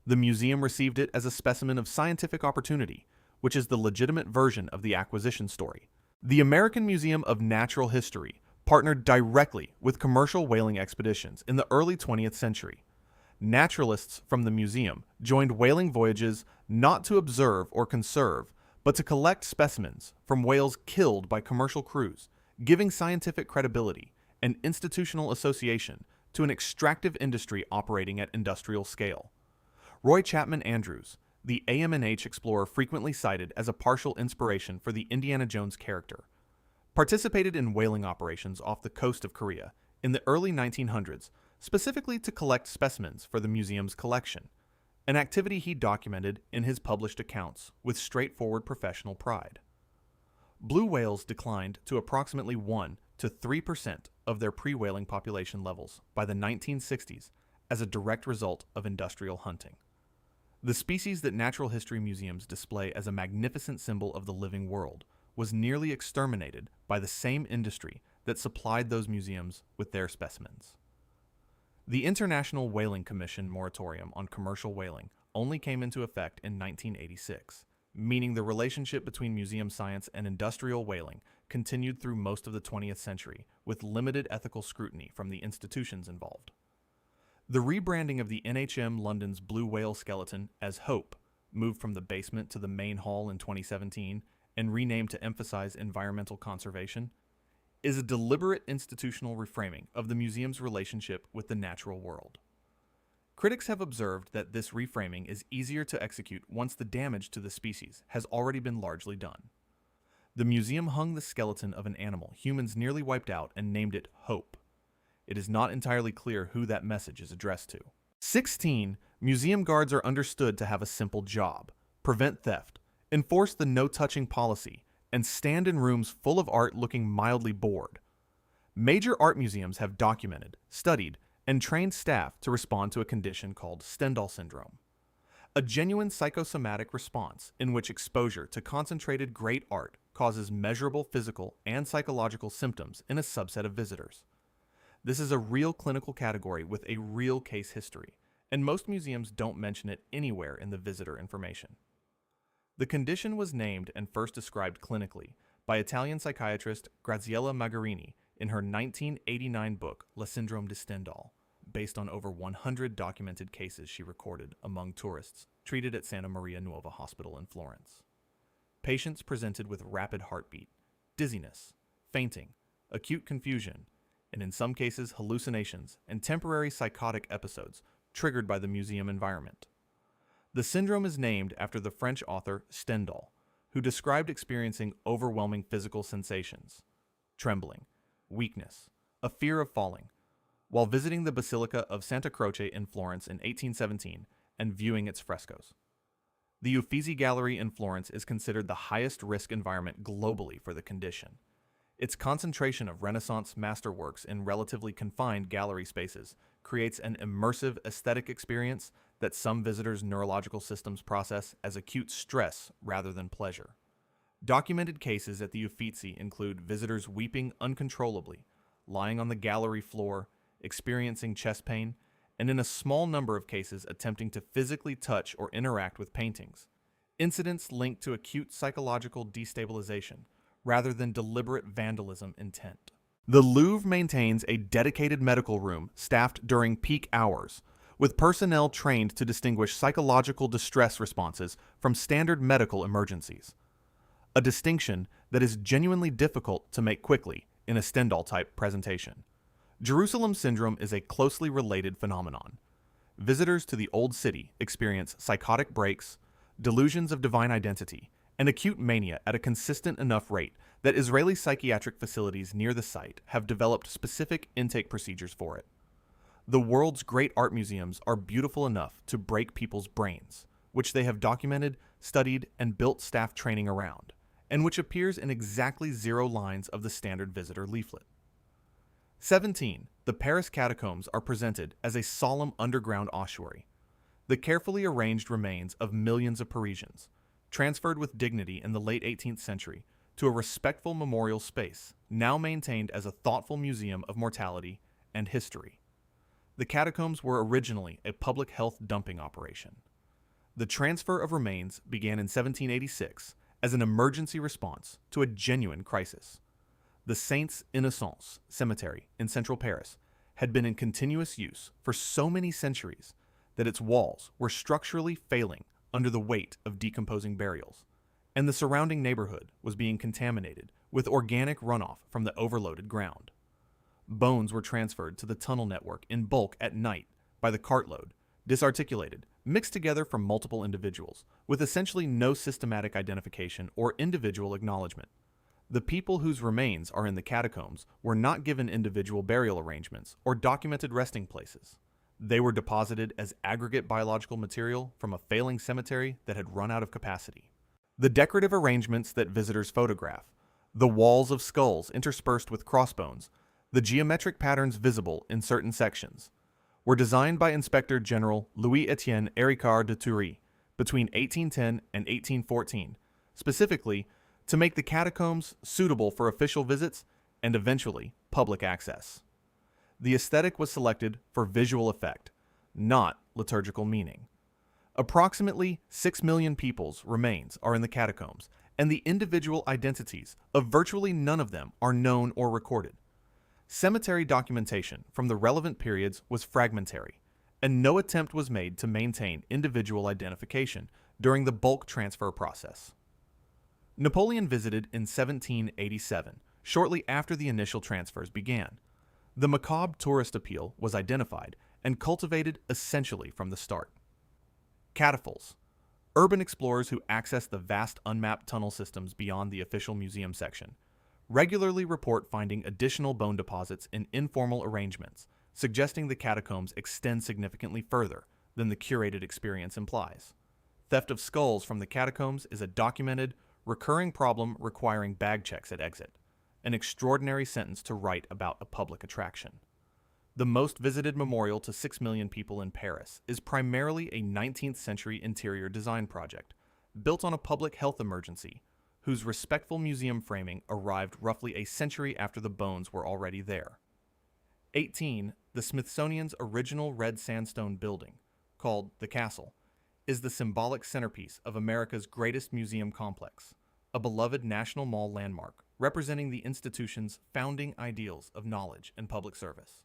The museum received it as a specimen of scientific opportunity, which is the legitimate version of the acquisition story. The American Museum of Natural History partnered directly with commercial whaling expeditions in the early 20th century. Naturalists from the museum joined whaling voyages not to observe or conserve, but to collect specimens from whales killed by commercial crews, giving scientific credibility and institutional association to an extractive industry operating at industrial scale. Roy Chapman Andrews, the AM&H explorer frequently cited as a partial inspiration for the Indiana Jones character, participated in whaling operations off the coast of Korea in the early 1900s, specifically to collect specimens for the museum's collection, an activity he documented in his published accounts with straightforward professional pride. Blue whales declined to approximately 1 to 3% of their pre-whaling population levels by the 1960s as a direct result of industrial hunting. The species that natural history museums display as a magnificent symbol of the living world was nearly exterminated by the same industry that supplied those museums with their specimens. The International Whaling Commission moratorium on commercial whaling only came into effect in 1986, meaning the relationship between museum science and industrial whaling continued through most of the 20th century with limited ethical scrutiny from the institutions involved. The rebranding of the NHM London's blue whale skeleton as Hope moved from the basement to the main hall in 2017 and renamed to emphasize environmental conservation is a deliberate institutional reframing of the museum's relationship with the natural world. Critics have observed that this reframing is easier to execute once the damage to the species has already been largely done. The museum hung the skeleton of an animal humans nearly wiped out and named it Hope. It is not entirely clear who that message is addressed to. 16. Museum guards are understood to have a simple job: prevent theft, enforce the no-touching policy, and stand in rooms full of art looking mildly bored. Major art museums have documented, studied, and trained staff to respond to a condition called Stendhal syndrome. a genuine psychosomatic response in which exposure to concentrated great art causes measurable physical and psychological symptoms in a subset of visitors. This is a real clinical category with a real case history, and most museums don't mention it anywhere in the visitor information. The condition was named and first described clinically by Italian psychiatrist Graziella Magarini in her 1989 book Le Syndrome de Stendhal, based on over 100 documented cases she recorded among tourists treated at Santa Maria Nuova Hospital in Florence. Patients presented with rapid heartbeat, dizziness, fainting, acute confusion, and in some cases hallucinations and temporary psychotic episodes triggered by the museum environment. The syndrome is named after the French author Stendhal, who described experiencing overwhelming physical sensations, trembling, weakness, a fear of falling, while visiting the Basilica of Santa Croce in Florence in 1817 and viewing its frescoes. The Uffizi Gallery in Florence is considered the highest risk environment globally for the condition. Its concentration of Renaissance masterworks in relatively confined gallery spaces creates an immersive aesthetic experience that some visitors' neurological systems process as acute stress rather than pleasure. Documented cases at the Uffizi include visitors weeping uncontrollably, lying on the gallery floor, experiencing chest pain, and in a small number of cases attempting to physically touch or interact with paintings. Incidents linked to acute psychological destabilization rather than deliberate vandalism intent. The Louvre maintains a dedicated medical room staffed during peak hours, with personnel trained to distinguish psychological distress responses from standard medical emergencies. A distinction that is genuinely difficult to make quickly in a Stendhal-type presentation. Jerusalem syndrome is a closely related phenomenon. Visitors to the Old City experience psychotic breaks, delusions of divine identity, and acute mania at a consistent enough rate that Israeli psychiatric facilities near the site have developed specific intake procedures for it. The world's great art museums are beautiful enough to break people's brains, which they have documented, studied, and built staff training around, and which appears in exactly 0 lines of the standard visitor leaflet. 17. The Paris catacombs are presented as a solemn underground ossuary. The carefully arranged remains of millions of Parisians, transferred with dignity in the late 18th century to a respectful memorial space, now maintained as a thoughtful museum of mortality and history. The catacombs were originally a public health dumping operation. The transfer of remains began in 1786 as an emergency response to a genuine crisis. The Saints Innocents Cemetery in central Paris had been in continuous use for so many centuries that its walls were structurally failing under the weight of decomposing burials, and the surrounding neighborhood was being contaminated with organic runoff from the overloaded ground. Bones were transferred to the tunnel network in bulk at night by the cartload, disarticulated, mixed together from multiple individuals, with essentially no systematic identification or individual acknowledgement. The people whose remains are in the catacombs were not given individual burial arrangements or documented resting places. They were deposited as aggregate biological material from a failing cemetery that had run out of capacity. The decorative arrangements that visitors photograph, the walls of skulls interspersed with crossbones, the geometric patterns visible in certain sections, were designed by Inspector General Louis-Étienne Héricard de Thury between 1810 and 1814, specifically to make the catacombs suitable for official visits and eventually public access. The aesthetic was selected for visual effect, not liturgical meaning. Approximately 6 million people's remains are in the catacombs, and the individual identities of virtually none of them are known or recorded. Cemetery documentation from the relevant periods was fragmentary, and no attempt was made to maintain individual identification during the bulk transfer process. Napoleon visited in 1787, shortly after the initial transfers began. The macabre tourist appeal was identified and cultivated essentially from the start. Catapults, urban explorers who access the vast unmapped tunnel systems beyond the official museum section, regularly report finding additional bone deposits in informal arrangements, suggesting the catacombs extend significantly further than the curated experience implies. Theft of skulls from the catacombs is a documented, recurring problem requiring bag checks at exit, an extraordinary sentence to write about a public attraction. The most visited memorial to 6 million people in Paris is primarily a 19th century interior design project, built on a public health emergency, whose respectful museum framing arrived roughly a century after the bones were already there. 18. The Smithsonian's original red sandstone building, called the Castle, is the symbolic centerpiece of America's greatest museum complex, a beloved National Mall landmark representing the institution's founding ideals of knowledge and public service.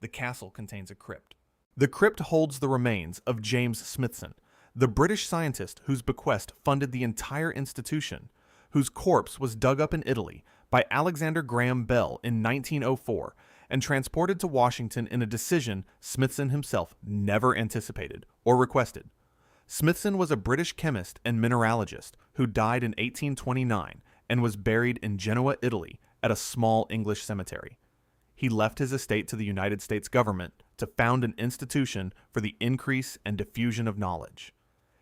The castle contains a crypt. The crypt holds the remains of James Smithson, the British scientist whose bequest funded the entire institution, whose corpse was dug up in Italy by Alexander Graham Bell in 1904 and transported to Washington in a decision Smithson himself never anticipated or requested. Smithson was a British chemist and mineralogist who died in 1829 and was buried in Genoa, Italy, at a small English cemetery. He left his estate to the United States government to found an institution for the increase and diffusion of knowledge.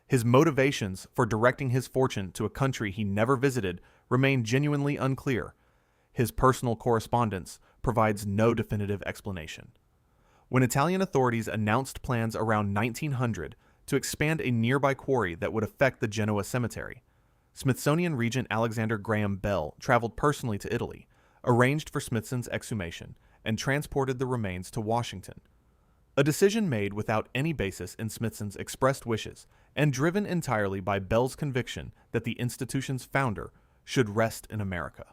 His motivations for directing his fortune to a country he never visited remain genuinely unclear. His personal correspondence provides no definitive explanation. When Italian authorities announced plans around 1900 to expand a nearby quarry that would affect the Genoa cemetery, Smithsonian Regent Alexander Graham Bell traveled personally to Italy, arranged for Smithson's exhumation, and transported the remains to Washington. A decision made without any basis in Smithson's expressed wishes and driven entirely by Bell's conviction that the institution's founder should rest in America.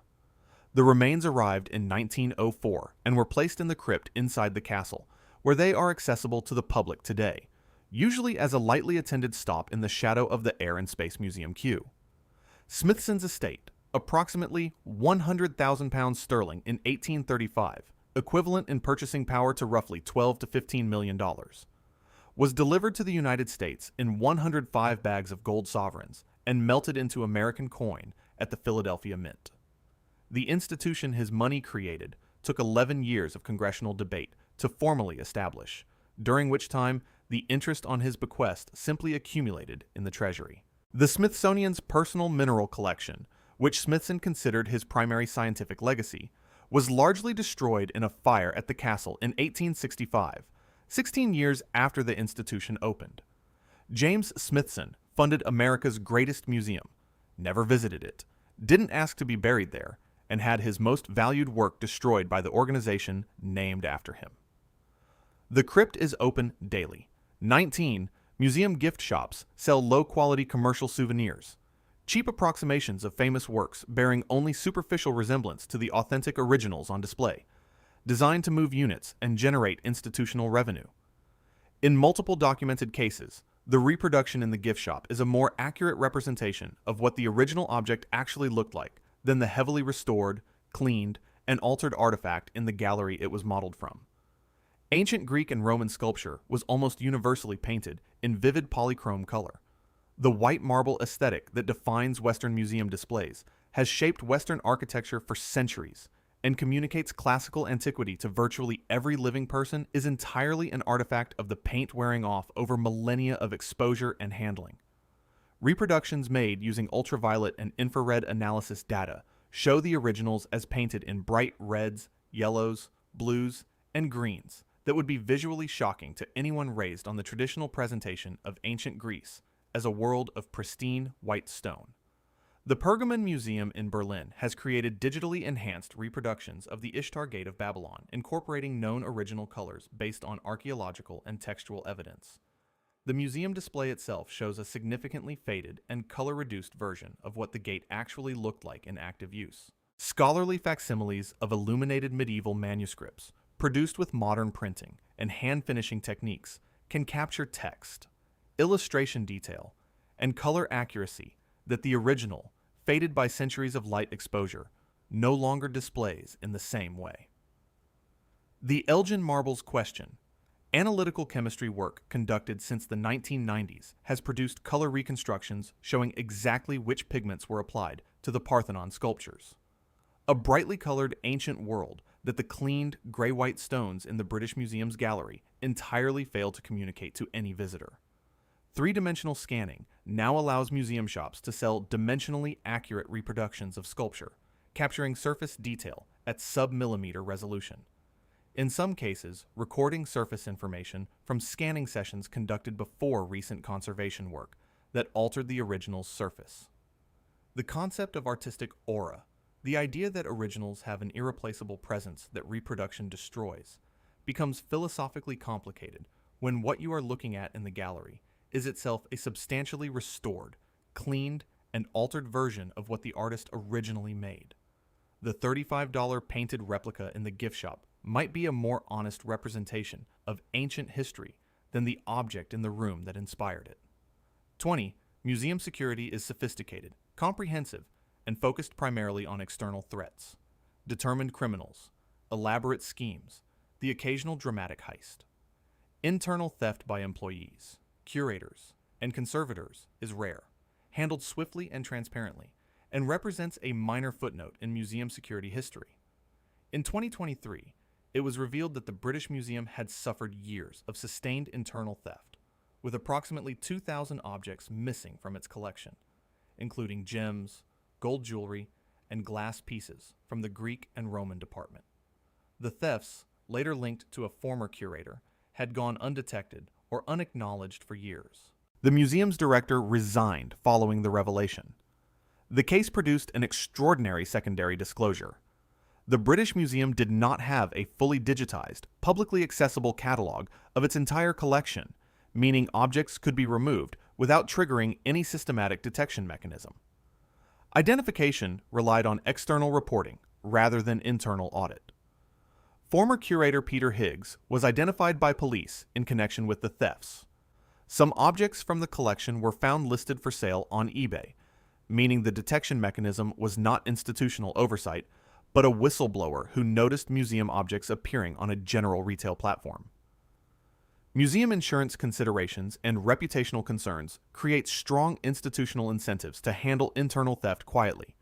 The remains arrived in 1904 and were placed in the crypt inside the castle, where they are accessible to the public today, usually as a lightly attended stop in the shadow of the Air and Space Museum queue. Smithson's estate, approximately £100,000 sterling in 1835, equivalent in purchasing power to roughly $12 to $15 million, was delivered to the United States in 105 bags of gold sovereigns and melted into American coin at the Philadelphia Mint. The institution his money created took 11 years of congressional debate to formally establish, during which time the interest on his bequest simply accumulated in the Treasury. The Smithsonian's personal mineral collection, which Smithson considered his primary scientific legacy, was largely destroyed in a fire at the castle in 1865, 16 years after the institution opened. James Smithson funded America's greatest museum, never visited it, didn't ask to be buried there, and had his most valued work destroyed by the organization named after him. The crypt is open daily. 19 museum gift shops sell low-quality commercial souvenirs, cheap approximations of famous works bearing only superficial resemblance to the authentic originals on display, designed to move units and generate institutional revenue. In multiple documented cases, the reproduction in the gift shop is a more accurate representation of what the original object actually looked like than the heavily restored, cleaned, and altered artifact in the gallery it was modeled from. Ancient Greek and Roman sculpture was almost universally painted in vivid polychrome color. The white marble aesthetic that defines Western museum displays has shaped Western architecture for centuries and communicates classical antiquity to virtually every living person is entirely an artifact of the paint wearing off over millennia of exposure and handling. Reproductions made using ultraviolet and infrared analysis data show the originals as painted in bright reds, yellows, blues, and greens that would be visually shocking to anyone raised on the traditional presentation of ancient Greece as a world of pristine white stone. The Pergamon Museum in Berlin has created digitally enhanced reproductions of the Ishtar Gate of Babylon, incorporating known original colors based on archaeological and textual evidence. The museum display itself shows a significantly faded and color-reduced version of what the gate actually looked like in active use. Scholarly facsimiles of illuminated medieval manuscripts, produced with modern printing and hand-finishing techniques, can capture text, illustration detail, and color accuracy that the original, faded by centuries of light exposure, no longer displays in the same way. The Elgin Marbles question. Analytical chemistry work conducted since the 1990s has produced color reconstructions showing exactly which pigments were applied to the Parthenon sculptures. A brightly colored ancient world that the cleaned gray-white stones in the British Museum's gallery entirely fail to communicate to any visitor. Three-dimensional scanning now allows museum shops to sell dimensionally accurate reproductions of sculpture, capturing surface detail at sub-millimeter resolution. in some cases recording surface information from scanning sessions conducted before recent conservation work that altered the original's surface. The concept of artistic aura, the idea that originals have an irreplaceable presence that reproduction destroys, becomes philosophically complicated when what you are looking at in the gallery is itself a substantially restored, cleaned, and altered version of what the artist originally made. The $35 painted replica in the gift shop might be a more honest representation of ancient history than the object in the room that inspired it. 20. Museum security is sophisticated, comprehensive, and focused primarily on external threats, determined criminals, elaborate schemes, the occasional dramatic heist. Internal theft by employees, curators, and conservators is rare, handled swiftly and transparently, and represents a minor footnote in museum security history. In 2023, it was revealed that the British Museum had suffered years of sustained internal theft, with approximately 2,000 objects missing from its collection, including gems, gold jewelry, and glass pieces from the Greek and Roman department. The thefts, later linked to a former curator, had gone undetected or unacknowledged for years. The museum's director resigned following the revelation. The case produced an extraordinary secondary disclosure. The British Museum did not have a fully digitized, publicly accessible catalog of its entire collection, meaning objects could be removed without triggering any systematic detection mechanism. Identification relied on external reporting rather than internal audit. Former curator Peter Higgs was identified by police in connection with the thefts. Some objects from the collection were found listed for sale on eBay, meaning the detection mechanism was not institutional oversight, but a whistleblower who noticed museum objects appearing on a general retail platform. Museum insurance considerations and reputational concerns create strong institutional incentives to handle internal theft quietly.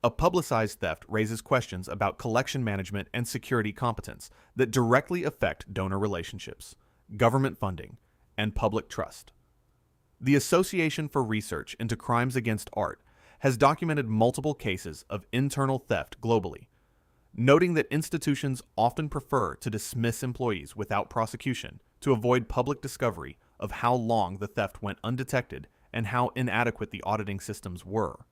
A publicized theft raises questions about collection management and security competence that directly affect donor relationships, government funding, and public trust. The Association for Research into Crimes Against Art has documented multiple cases of internal theft globally, noting that institutions often prefer to dismiss employees without prosecution to avoid public discovery of how long the theft went undetected and how inadequate the auditing systems were.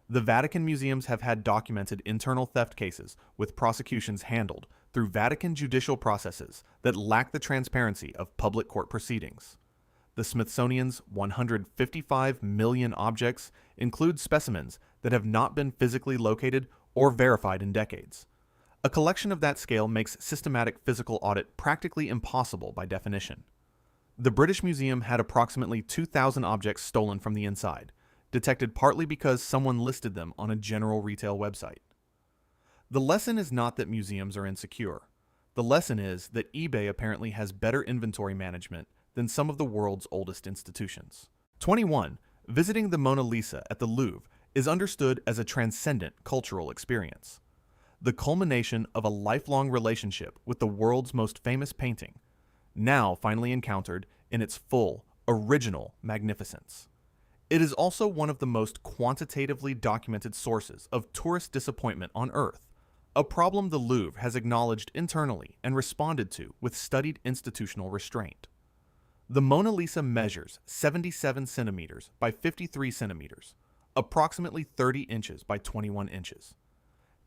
The Vatican museums have had documented internal theft cases with prosecutions handled through Vatican judicial processes that lack the transparency of public court proceedings. The Smithsonian's 155 million objects include specimens that have not been physically located or verified in decades. A collection of that scale makes systematic physical audit practically impossible by definition. The British Museum had approximately 2,000 objects stolen from the inside, detected partly because someone listed them on a general retail website. The lesson is not that museums are insecure. The lesson is that eBay apparently has better inventory management than some of the world's oldest institutions. 21. Visiting the Mona Lisa at the Louvre is understood as a transcendent cultural experience. The culmination of a lifelong relationship with the world's most famous painting, now finally encountered in its full, original magnificence. It is also one of the most quantitatively documented sources of tourist disappointment on Earth, a problem the Louvre has acknowledged internally and responded to with studied institutional restraint. The Mona Lisa measures 77 centimeters by 53 centimeters, approximately 30 inches by 21 inches.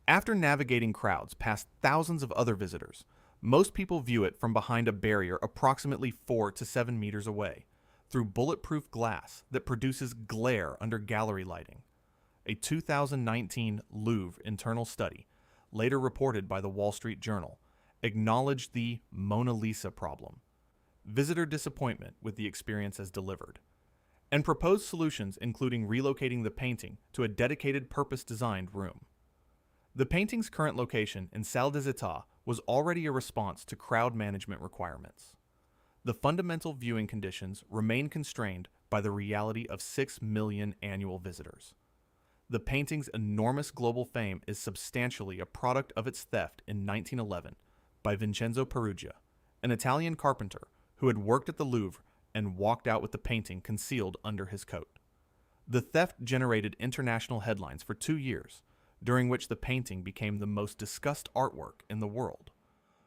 After navigating crowds past thousands of other visitors, most people view it from behind a barrier approximately 4 to 7 meters away, through bulletproof glass that produces glare under gallery lighting. A 2019 Louvre internal study, later reported by the Wall Street Journal, acknowledged the Mona Lisa problem, visitor disappointment with the experience as delivered, and proposed solutions including relocating the painting to a dedicated purpose-designed room. The painting's current location in Salle des Etats was already a response to crowd management requirements. The fundamental viewing conditions remain constrained by the reality of 6 million annual visitors. The painting's enormous global fame is substantially a product of its theft in 1911 by Vincenzo Peruggia, an Italian carpenter who had worked at the Louvre and walked out with the painting concealed under his coat. The theft generated international headlines for 2 years, during which the painting became the most discussed artwork in the world.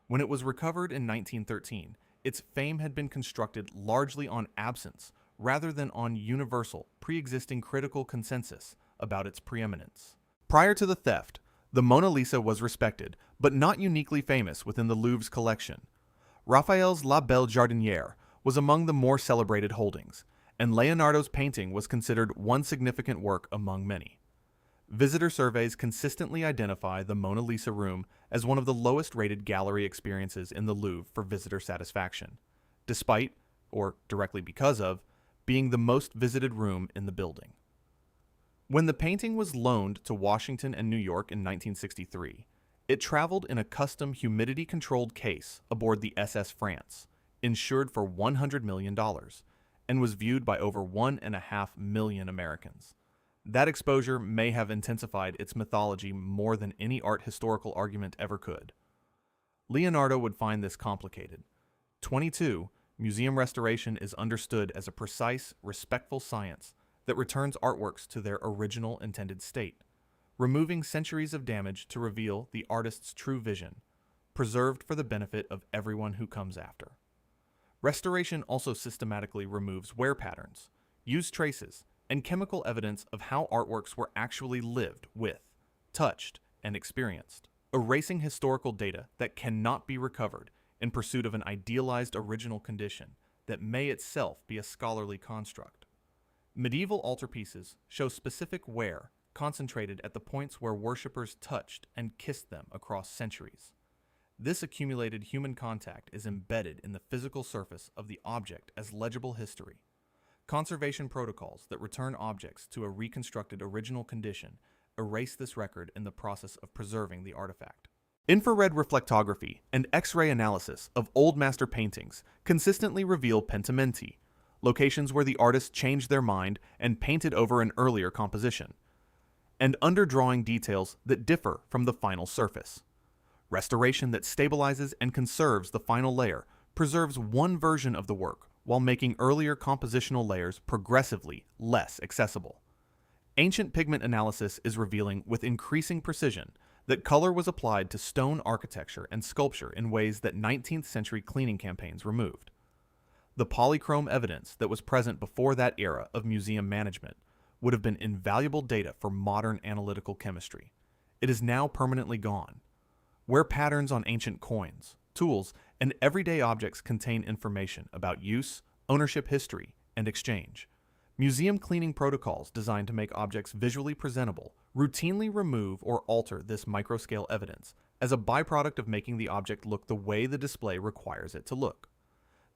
When it was recovered in 1913, its fame had been constructed largely on absence rather than on universal, pre-existing critical consensus about its preeminence. Prior to the theft, the Mona Lisa was respected, but not uniquely famous within the Louvre's collection. Raphael's La Belle Jardinière was among the more celebrated holdings, and Leonardo's painting was considered one significant work among many. Visitor surveys consistently identify the Mona Lisa room as one of the lowest-rated gallery experiences in the Louvre for visitor satisfaction, despite, or directly because of, being the most visited room in the building. When the painting was loaned to Washington and New York in 1963, it traveled in a custom humidity-controlled case aboard the SS France, insured for $100 million, and was viewed by over 1.5 million Americans. That exposure may have intensified its mythology more than any art historical argument ever could. Leonardo would find this complicated. 22, museum restoration is understood as a precise, respectful science that returns artworks to their original intended state, removing centuries of damage to reveal the artist's true vision, preserved for the benefit of everyone who comes after. Restoration also systematically removes wear patterns, use traces, and chemical evidence of how artworks were actually lived with, touched, and experienced, erasing historical data that cannot be recovered in pursuit of an idealized original condition that may itself be a scholarly construct. Medieval altarpieces show specific wear concentrated at the points where worshippers touched and kissed them across centuries. This accumulated human contact is embedded in the physical surface of the object as legible history. Conservation protocols that return objects to a reconstructed original condition erase this record in the process of preserving the artifact. Infrared reflectography and X-ray analysis of old master paintings consistently reveal pentimenti, locations where the artist changed their mind and painted over an earlier composition, and underdrawing details that differ from the final surface. Restoration that stabilizes and conserves the final layer preserves one version of the work while making earlier compositional layers progressively less accessible. Ancient pigment analysis is revealing with increasing precision that color was applied to stone architecture and sculpture in ways that 19th century cleaning campaigns removed. The polychrome evidence that was present before that era of museum management would have been invaluable data for modern analytical chemistry. It is now permanently gone. Where patterns on ancient coins, tools, and everyday objects contain information about use, ownership history, and exchange, museum cleaning protocols designed to make objects visually presentable routinely remove or alter this microscale evidence as a byproduct of making the object look the way the display requires it to look.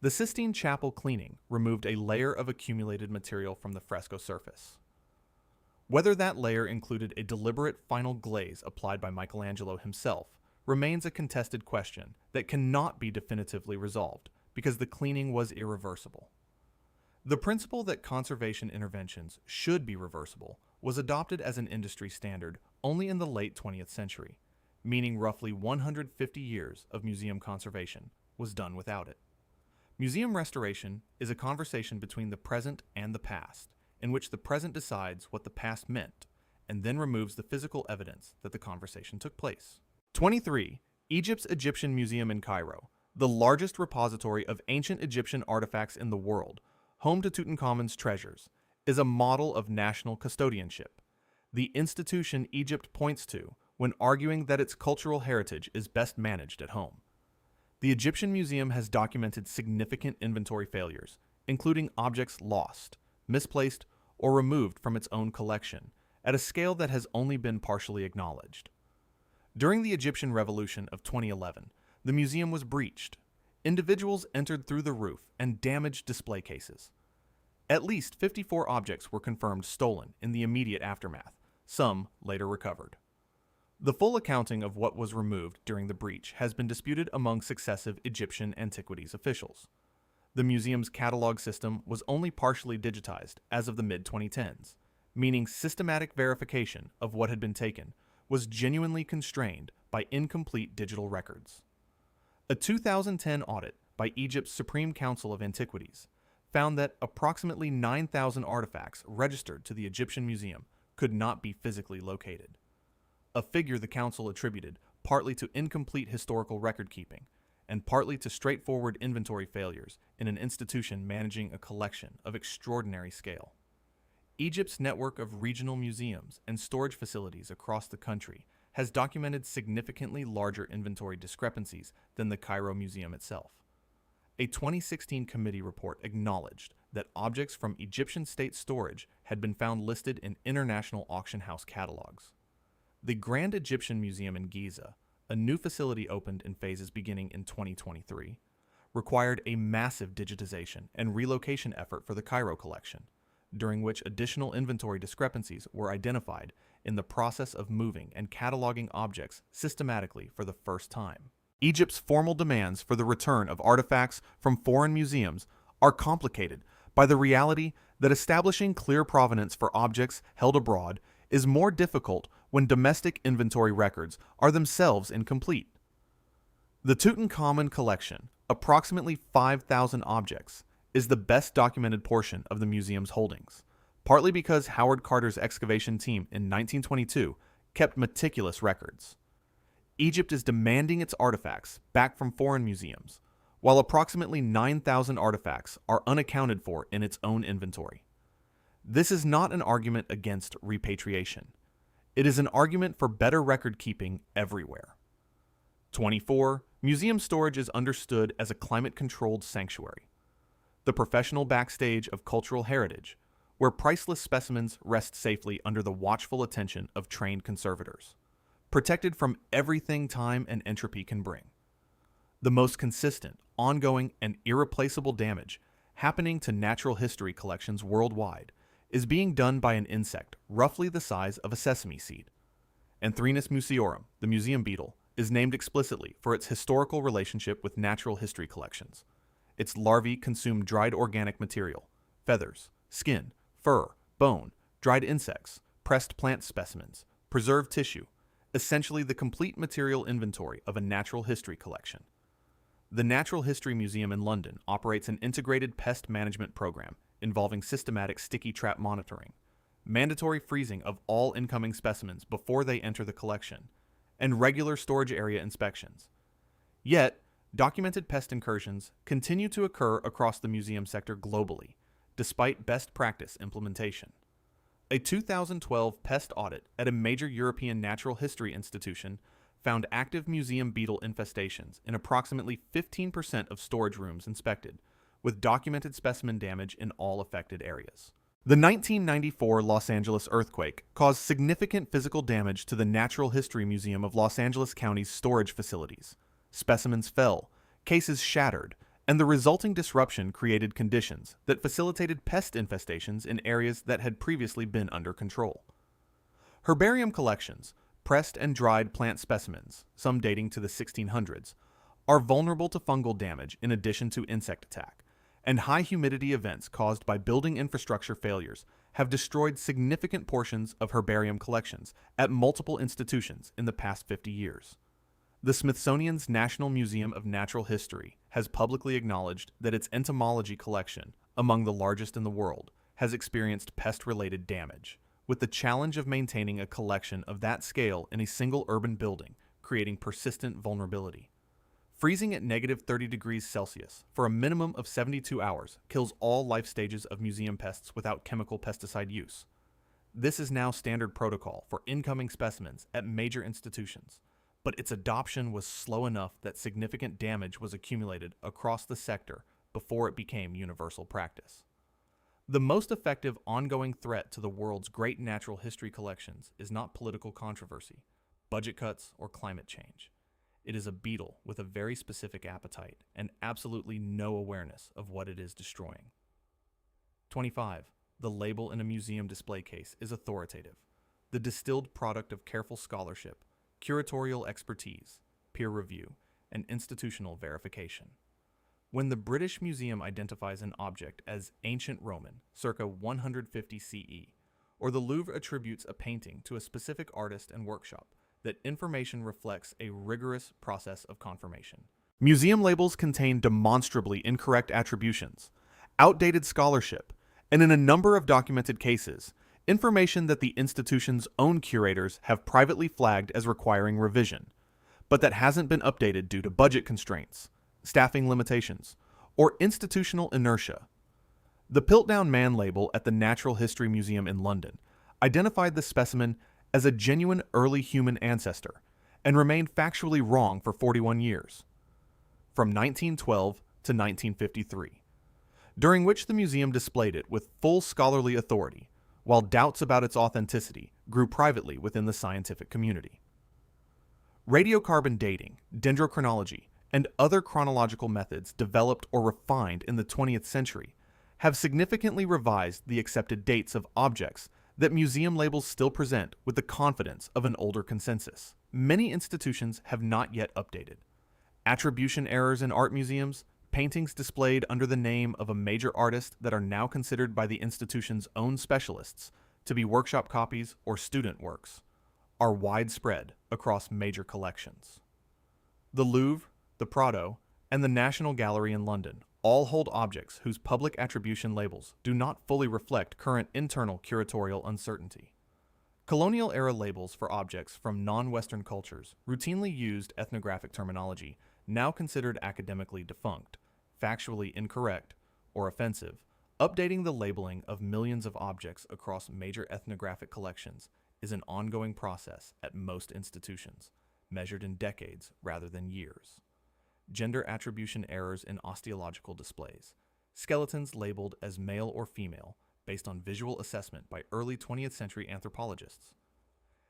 The Sistine Chapel cleaning removed a layer of accumulated material from the fresco surface. Whether that layer included a deliberate final glaze applied by Michelangelo himself remains a contested question that cannot be definitively resolved because the cleaning was irreversible. The principle that conservation interventions should be reversible was adopted as an industry standard only in the late 20th century, meaning roughly 150 years of museum conservation was done without it. Museum restoration is a conversation between the present and the past, in which the present decides what the past meant and then removes the physical evidence that the conversation took place. 23. Egypt's Egyptian Museum in Cairo, the largest repository of ancient Egyptian artifacts in the world, home to Tutankhamun's treasures, is a model of national custodianship, the institution Egypt points to when arguing that its cultural heritage is best managed at home. The Egyptian Museum has documented significant inventory failures, including objects lost, misplaced, or removed from its own collection, at a scale that has only been partially acknowledged. During the Egyptian Revolution of 2011, the museum was breached. Individuals entered through the roof and damaged display cases. At least 54 objects were confirmed stolen in the immediate aftermath, some later recovered. The full accounting of what was removed during the breach has been disputed among successive Egyptian antiquities officials. The museum's catalog system was only partially digitized as of the mid-2010s, meaning systematic verification of what had been taken was genuinely constrained by incomplete digital records. A 2010 audit by Egypt's Supreme Council of Antiquities found that approximately 9,000 artifacts registered to the Egyptian Museum could not be physically located, a figure the council attributed partly to incomplete historical record keeping and partly to straightforward inventory failures in an institution managing a collection of extraordinary scale. Egypt's network of regional museums and storage facilities across the country has documented significantly larger inventory discrepancies than the Cairo Museum itself. A 2016 committee report acknowledged that objects from Egyptian state storage had been found listed in international auction house catalogs. The Grand Egyptian Museum in Giza, a new facility opened in phases beginning in 2023, required a massive digitization and relocation effort for the Cairo collection, during which additional inventory discrepancies were identified in the process of moving and cataloging objects systematically for the first time. Egypt's formal demands for the return of artifacts from foreign museums are complicated by the reality that establishing clear provenance for objects held abroad is more difficult when domestic inventory records are themselves incomplete. The Tutankhamun collection, approximately 5,000 objects, is the best documented portion of the museum's holdings, partly because Howard Carter's excavation team in 1922 kept meticulous records. Egypt is demanding its artifacts back from foreign museums, while approximately 9,000 artifacts are unaccounted for in its own inventory. This is not an argument against repatriation. It is an argument for better record keeping everywhere. 24. Museum storage is understood as a climate-controlled sanctuary, the professional backstage of cultural heritage, where priceless specimens rest safely under the watchful attention of trained conservators, protected from everything time and entropy can bring. The most consistent, ongoing, and irreplaceable damage happening to natural history collections worldwide is being done by an insect roughly the size of a sesame seed. Anthrenus museorum, the museum beetle, is named explicitly for its historical relationship with natural history collections. Its larvae consume dried organic material, feathers, skin, fur, bone, dried insects, pressed plant specimens, preserved tissue, essentially the complete material inventory of a natural history collection. The Natural History Museum in London operates an integrated pest management program involving systematic sticky trap monitoring, mandatory freezing of all incoming specimens before they enter the collection, and regular storage area inspections. Yet, documented pest incursions continue to occur across the museum sector globally, despite best practice implementation. A 2012 pest audit at a major European natural history institution found active museum beetle infestations in approximately 15% of storage rooms inspected, with documented specimen damage in all affected areas. The 1994 Los Angeles earthquake caused significant physical damage to the Natural History Museum of Los Angeles County's storage facilities. Specimens fell, cases shattered, and the resulting disruption created conditions that facilitated pest infestations in areas that had previously been under control. Herbarium collections, pressed and dried plant specimens, some dating to the 1600s, are vulnerable to fungal damage in addition to insect attack, and high humidity events caused by building infrastructure failures have destroyed significant portions of herbarium collections at multiple institutions in the past 50 years. The Smithsonian's National Museum of Natural History has publicly acknowledged that its entomology collection, among the largest in the world, has experienced pest-related damage, with the challenge of maintaining a collection of that scale in a single urban building creating persistent vulnerability. Freezing at -30 degrees Celsius for a minimum of 72 hours kills all life stages of museum pests without chemical pesticide use. This is now standard protocol for incoming specimens at major institutions, but its adoption was slow enough that significant damage was accumulated across the sector before it became universal practice. The most effective ongoing threat to the world's great natural history collections is not political controversy, budget cuts, or climate change. It is a beetle with a very specific appetite and absolutely no awareness of what it is destroying. 25. The label in a museum display case is authoritative, the distilled product of careful scholarship, curatorial expertise, peer review, and institutional verification. When the British Museum identifies an object as ancient Roman, circa 150 CE, or the Louvre attributes a painting to a specific artist and workshop, that information reflects a rigorous process of confirmation. Museum labels contain demonstrably incorrect attributions, outdated scholarship, and in a number of documented cases, information that the institution's own curators have privately flagged as requiring revision, but that hasn't been updated due to budget constraints, staffing limitations, or institutional inertia. The Piltdown Man label at the Natural History Museum in London identified the specimen as a genuine early human ancestor and remained factually wrong for 41 years, from 1912 to 1953, during which the museum displayed it with full scholarly authority, while doubts about its authenticity grew privately within the scientific community. Radiocarbon dating, dendrochronology, and other chronological methods developed or refined in the 20th century have significantly revised the accepted dates of objects that museum labels still present with the confidence of an older consensus. Many institutions have not yet updated. Attribution errors in art museums, paintings displayed under the name of a major artist that are now considered by the institution's own specialists to be workshop copies or student works, are widespread across major collections. The Louvre, the Prado, and the National Gallery in London all hold objects whose public attribution labels do not fully reflect current internal curatorial uncertainty. Colonial-era labels for objects from non-Western cultures routinely used ethnographic terminology now considered academically defunct, factually incorrect, or offensive. Updating the labeling of millions of objects across major ethnographic collections is an ongoing process at most institutions, measured in decades rather than years. Gender attribution errors in osteological displays, skeletons labeled as male or female based on visual assessment by early 20th century anthropologists,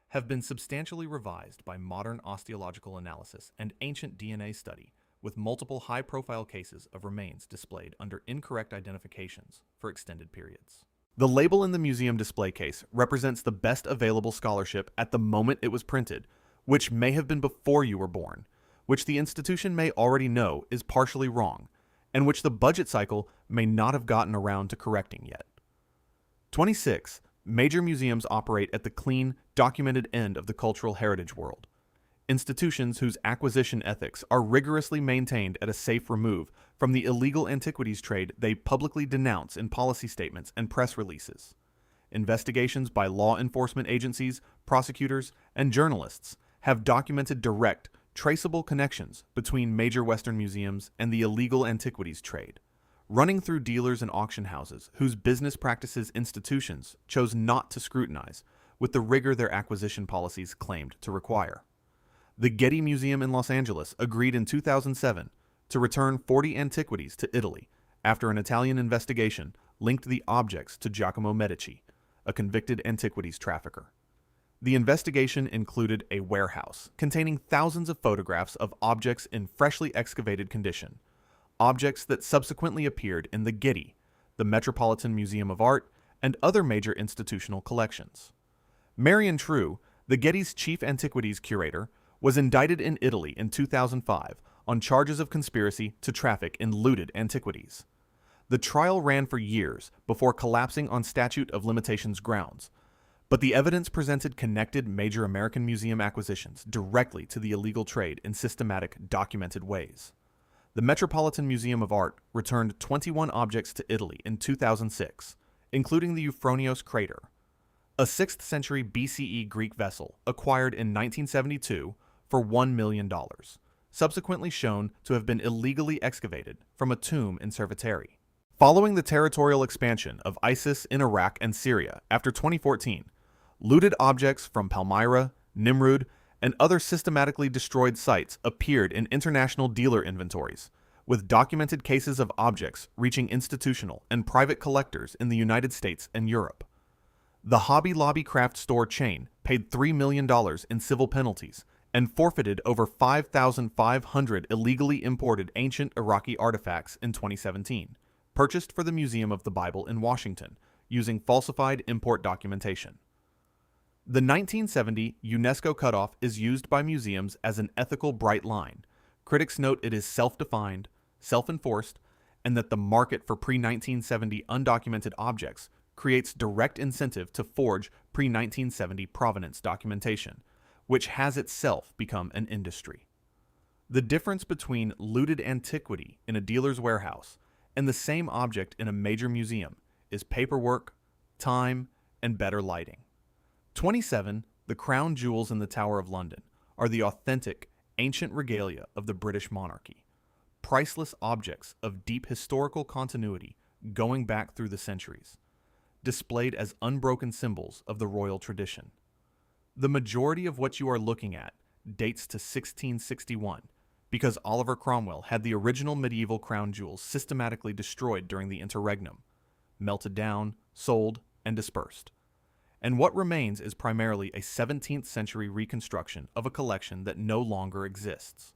have been substantially revised by modern osteological analysis and ancient DNA study, with multiple high-profile cases of remains displayed under incorrect identifications for extended periods. The label in the museum display case represents the best available scholarship at the moment it was printed, which may have been before you were born, which the institution may already know is partially wrong, and which the budget cycle may not have gotten around to correcting yet. 26. Major museums operate at the clean, documented end of the cultural heritage world. Institutions whose acquisition ethics are rigorously maintained at a safe remove from the illegal antiquities trade they publicly denounce in policy statements and press releases. Investigations by law enforcement agencies, prosecutors, and journalists have documented direct, traceable connections between major Western museums and the illegal antiquities trade, running through dealers and auction houses whose business practices institutions chose not to scrutinize with the rigor their acquisition policies claimed to require. The Getty Museum in Los Angeles agreed in 2007 to return 40 antiquities to Italy after an Italian investigation linked the objects to Giacomo Medici, a convicted antiquities trafficker. The investigation included a warehouse containing thousands of photographs of objects in freshly excavated condition, objects that subsequently appeared in the Getty, the Metropolitan Museum of Art, and other major institutional collections. Marion True, the Getty's chief antiquities curator, was indicted in Italy in 2005 on charges of conspiracy to traffic in looted antiquities. The trial ran for years before collapsing on statute of limitations grounds, but the evidence presented connected major American museum acquisitions directly to the illegal trade in systematic, documented ways. The Metropolitan Museum of Art returned 21 objects to Italy in 2006, including the Euphronios crater, a 6th century BCE Greek vessel acquired in 1972 for $1 million, subsequently shown to have been illegally excavated from a tomb in Cerveteri. Following the territorial expansion of ISIS in Iraq and Syria after 2014, looted objects from Palmyra, Nimrud, and other systematically destroyed sites appeared in international dealer inventories, with documented cases of objects reaching institutional and private collectors in the United States and Europe. The Hobby Lobby craft store chain paid $3 million in civil penalties and forfeited over 5,500 illegally imported ancient Iraqi artifacts in 2017, purchased for the Museum of the Bible in Washington, using falsified import documentation. The 1970 UNESCO cutoff is used by museums as an ethical bright line. Critics note it is self-defined, self-enforced, and that the market for pre-1970 undocumented objects creates direct incentive to forge pre-1970 provenance documentation, which has itself become an industry. The difference between looted antiquity in a dealer's warehouse and the same object in a major museum is paperwork, time, and better lighting. 27, the crown jewels in the Tower of London, are the authentic, ancient regalia of the British monarchy. priceless objects of deep historical continuity going back through the centuries, displayed as unbroken symbols of the royal tradition. The majority of what you are looking at dates to 1661, because Oliver Cromwell had the original medieval crown jewels systematically destroyed during the interregnum, melted down, sold, and dispersed. And what remains is primarily a 17th century reconstruction of a collection that no longer exists.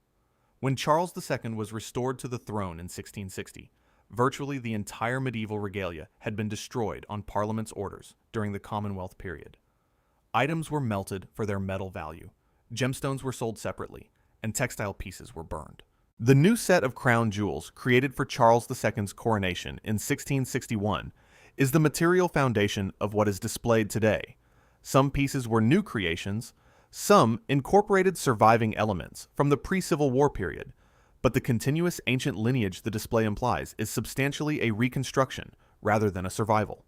When Charles II was restored to the throne in 1660, virtually the entire medieval regalia had been destroyed on Parliament's orders during the Commonwealth period. Items were melted for their metal value, gemstones were sold separately, and textile pieces were burned. The new set of crown jewels created for Charles II's coronation in 1661 is the material foundation of what is displayed today. Some pieces were new creations, some incorporated surviving elements from the pre-Civil War period, but the continuous ancient lineage the display implies is substantially a reconstruction rather than a survival.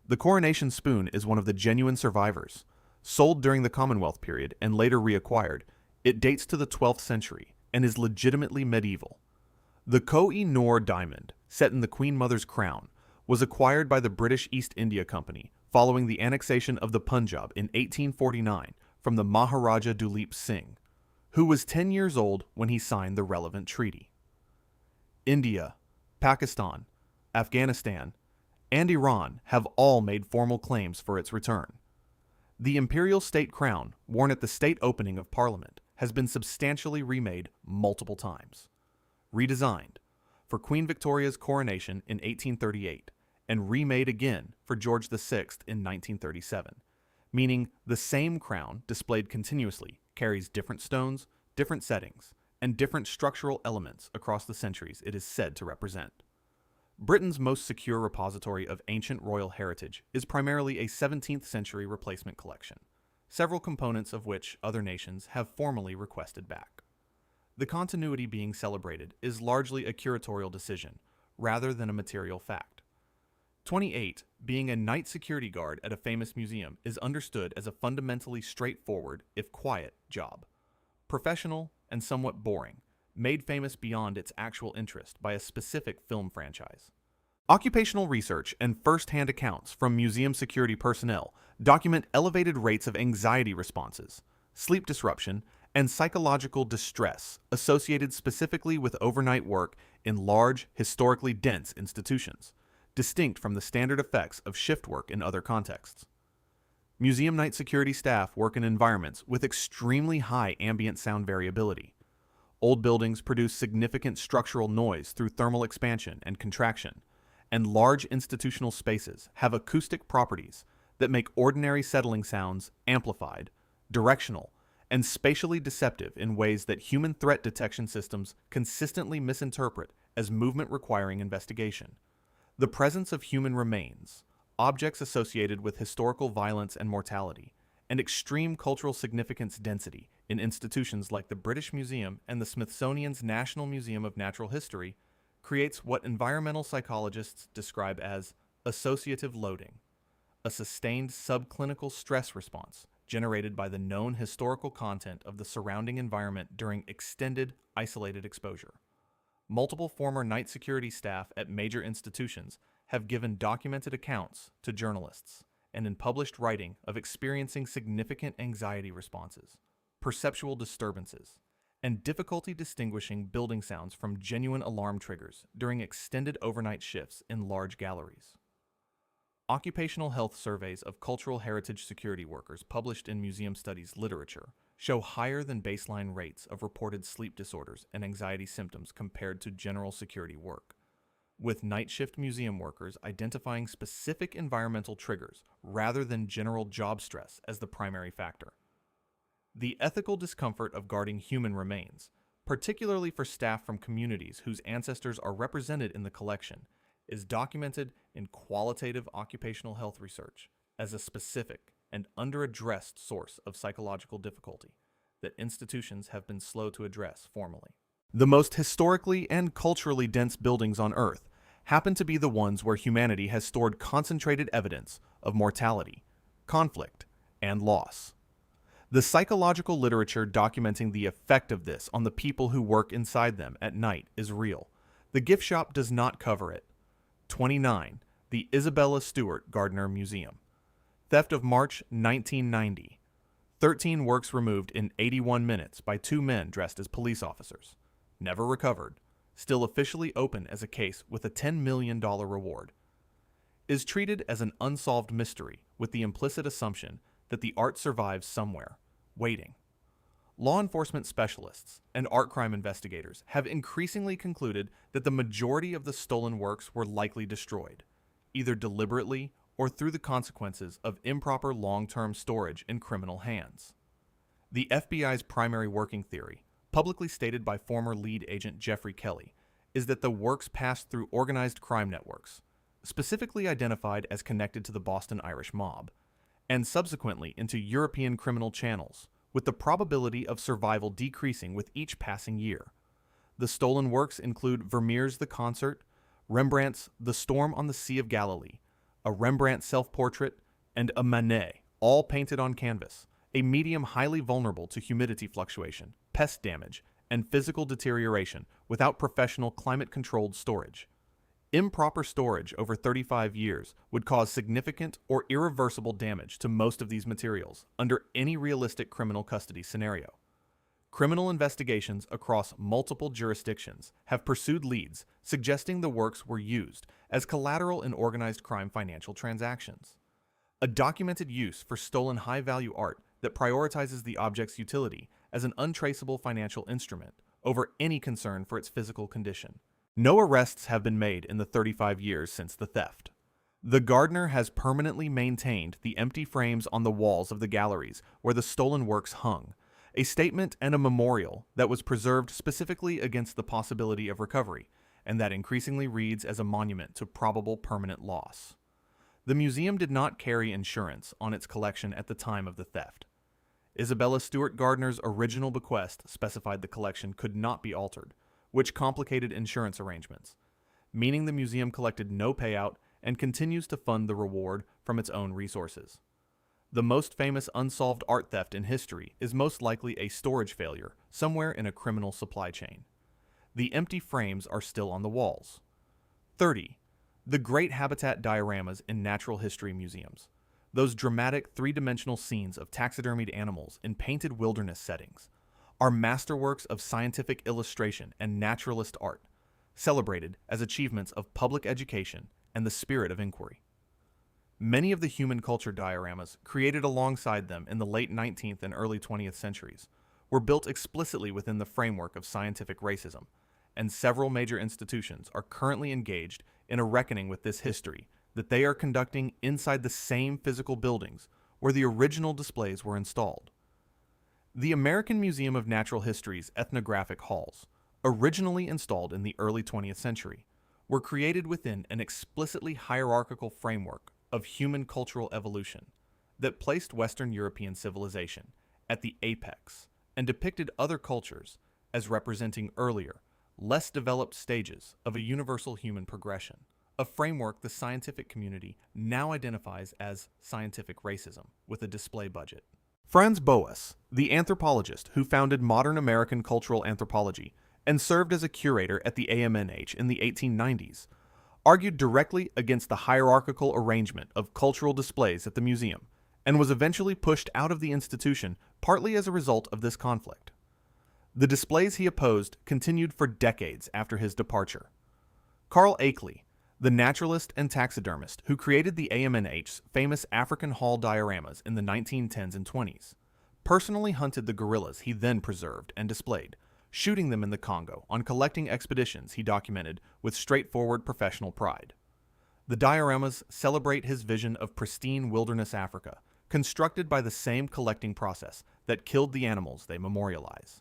The coronation spoon is one of the genuine survivors. Sold during the Commonwealth period and later reacquired, it dates to the 12th century and is legitimately medieval. The Koh-i-Noor diamond, set in the Queen Mother's crown, was acquired by the British East India Company following the annexation of the Punjab in 1849 from the Maharaja Duleep Singh, who was 10 years old when he signed the relevant treaty. India, Pakistan, Afghanistan, and Iran have all made formal claims for its return. The imperial state crown, worn at the state opening of Parliament, has been substantially remade multiple times. Redesigned for Queen Victoria's coronation in 1838 and remade again for George VI in 1937, meaning the same crown displayed continuously carries different stones, different settings, and different structural elements across the centuries it is said to represent. Britain's most secure repository of ancient royal heritage is primarily a 17th century replacement collection, several components of which other nations have formally requested back. The continuity being celebrated is largely a curatorial decision, rather than a material fact. 28, being a night security guard at a famous museum, is understood as a fundamentally straightforward, if quiet, job. Professional and somewhat boring, made famous beyond its actual interest by a specific film franchise. Occupational research and first-hand accounts from museum security personnel document elevated rates of anxiety responses, sleep disruption, and psychological distress associated specifically with overnight work in large, historically dense institutions, distinct from the standard effects of shift work in other contexts. Museum night security staff work in environments with extremely high ambient sound variability. Old buildings produce significant structural noise through thermal expansion and contraction, and large institutional spaces have acoustic properties that make ordinary settling sounds amplified, directional, and spatially deceptive in ways that human threat detection systems consistently misinterpret as movement requiring investigation. The presence of human remains, objects associated with historical violence and mortality, and extreme cultural significance density in institutions like the British Museum and the Smithsonian's National Museum of Natural History creates what environmental psychologists describe as associative loading, a sustained subclinical stress response generated by the known historical content of the surrounding environment during extended, isolated exposure. Multiple former night security staff at major institutions have given documented accounts to journalists and in published writing of experiencing significant anxiety responses, perceptual disturbances, and difficulty distinguishing building sounds from genuine alarm triggers during extended overnight shifts in large galleries. Occupational health surveys of cultural heritage security workers published in museum studies literature show higher than baseline rates of reported sleep disorders and anxiety symptoms compared to general security work, with night shift museum workers identifying specific environmental triggers rather than general job stress as the primary factor. The ethical discomfort of guarding human remains, particularly for staff from communities whose ancestors are represented in the collection, is documented in qualitative occupational health research as a specific and under-addressed source of psychological difficulty that institutions have been slow to address formally. The most historically and culturally dense buildings on Earth happen to be the ones where humanity has stored concentrated evidence of mortality, conflict, and loss. The psychological literature documenting the effect of this on the people who work inside them at night is real. The gift shop does not cover it. 29. The Isabella Stewart Gardner Museum. Theft of March 1990. 13 works removed in 81 minutes by 2 men dressed as police officers. Never recovered. Still officially open as a case with a $10 million reward. Is treated as an unsolved mystery with the implicit assumption that the art survives somewhere, waiting. Law enforcement specialists and art crime investigators have increasingly concluded that the majority of the stolen works were likely destroyed, either deliberately or through the consequences of improper long-term storage in criminal hands. The FBI's primary working theory, publicly stated by former lead agent Jeffrey Kelly, is that the works passed through organized crime networks, specifically identified as connected to the Boston Irish mob, and subsequently into European criminal channels, with the probability of survival decreasing with each passing year. The stolen works include Vermeer's The Concert, Rembrandt's The Storm on the Sea of Galilee, a Rembrandt self-portrait, and a Manet, all painted on canvas, a medium highly vulnerable to humidity fluctuation, pest damage, and physical deterioration without professional climate-controlled storage. Improper storage over 35 years would cause significant or irreversible damage to most of these materials under any realistic criminal custody scenario. Criminal investigations across multiple jurisdictions have pursued leads suggesting the works were used as collateral in organized crime financial transactions. A documented use for stolen high-value art that prioritizes the object's utility as an untraceable financial instrument over any concern for its physical condition. No arrests have been made in the 35 years since the theft. The Gardner has permanently maintained the empty frames on the walls of the galleries where the stolen works hung, a statement and a memorial that was preserved specifically against the possibility of recovery, and that increasingly reads as a monument to probable permanent loss. The museum did not carry insurance on its collection at the time of the theft. Isabella Stewart Gardner's original bequest specified the collection could not be altered, which complicated insurance arrangements, meaning the museum collected no payout and continues to fund the reward from its own resources. The most famous unsolved art theft in history is most likely a storage failure somewhere in a criminal supply chain. The empty frames are still on the walls. 30. The great habitat dioramas in natural history museums. Those dramatic three-dimensional scenes of taxidermied animals in painted wilderness settings are masterworks of scientific illustration and naturalist art, celebrated as achievements of public education and the spirit of inquiry. Many of the human culture dioramas created alongside them in the late 19th and early 20th centuries were built explicitly within the framework of scientific racism, and several major institutions are currently engaged in a reckoning with this history that they are conducting inside the same physical buildings where the original displays were installed. The American Museum of Natural History's ethnographic halls, originally installed in the early 20th century, were created within an explicitly hierarchical framework of human cultural evolution that placed Western European civilization at the apex and depicted other cultures as representing earlier, less developed stages of a universal human progression, a framework the scientific community now identifies as scientific racism with a display budget. Franz Boas, the anthropologist who founded modern American cultural anthropology and served as a curator at the AMNH in the 1890s, argued directly against the hierarchical arrangement of cultural displays at the museum and was eventually pushed out of the institution partly as a result of this conflict. The displays he opposed continued for decades after his departure. Carl Akeley, the naturalist and taxidermist who created the AMNH's famous African Hall dioramas in the 1910s and 20s, personally hunted the gorillas he then preserved and displayed, shooting them in the Congo on collecting expeditions he documented with straightforward professional pride. The dioramas celebrate his vision of pristine wilderness Africa, constructed by the same collecting process that killed the animals they memorialize.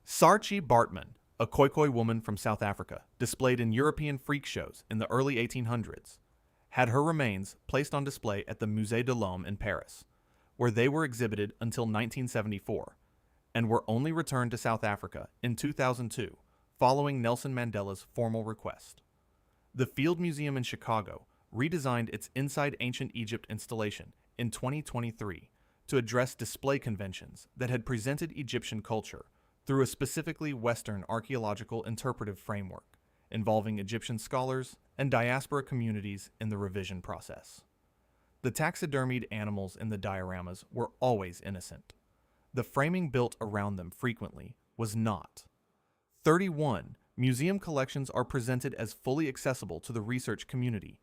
Saartjie Baartman, a Khoikhoi woman from South Africa, displayed in European freak shows in the early 1800s, had her remains placed on display at the Musée de l'Homme in Paris, where they were exhibited until 1974, and were only returned to South Africa in 2002, following Nelson Mandela's formal request. The Field Museum in Chicago redesigned its Inside Ancient Egypt installation in 2023 to address display conventions that had presented Egyptian culture through a specifically Western archaeological interpretive framework, involving Egyptian scholars and diaspora communities in the revision process. The taxidermied animals in the dioramas were always innocent. The framing built around them frequently was not. 31 museum collections are presented as fully accessible to the research community,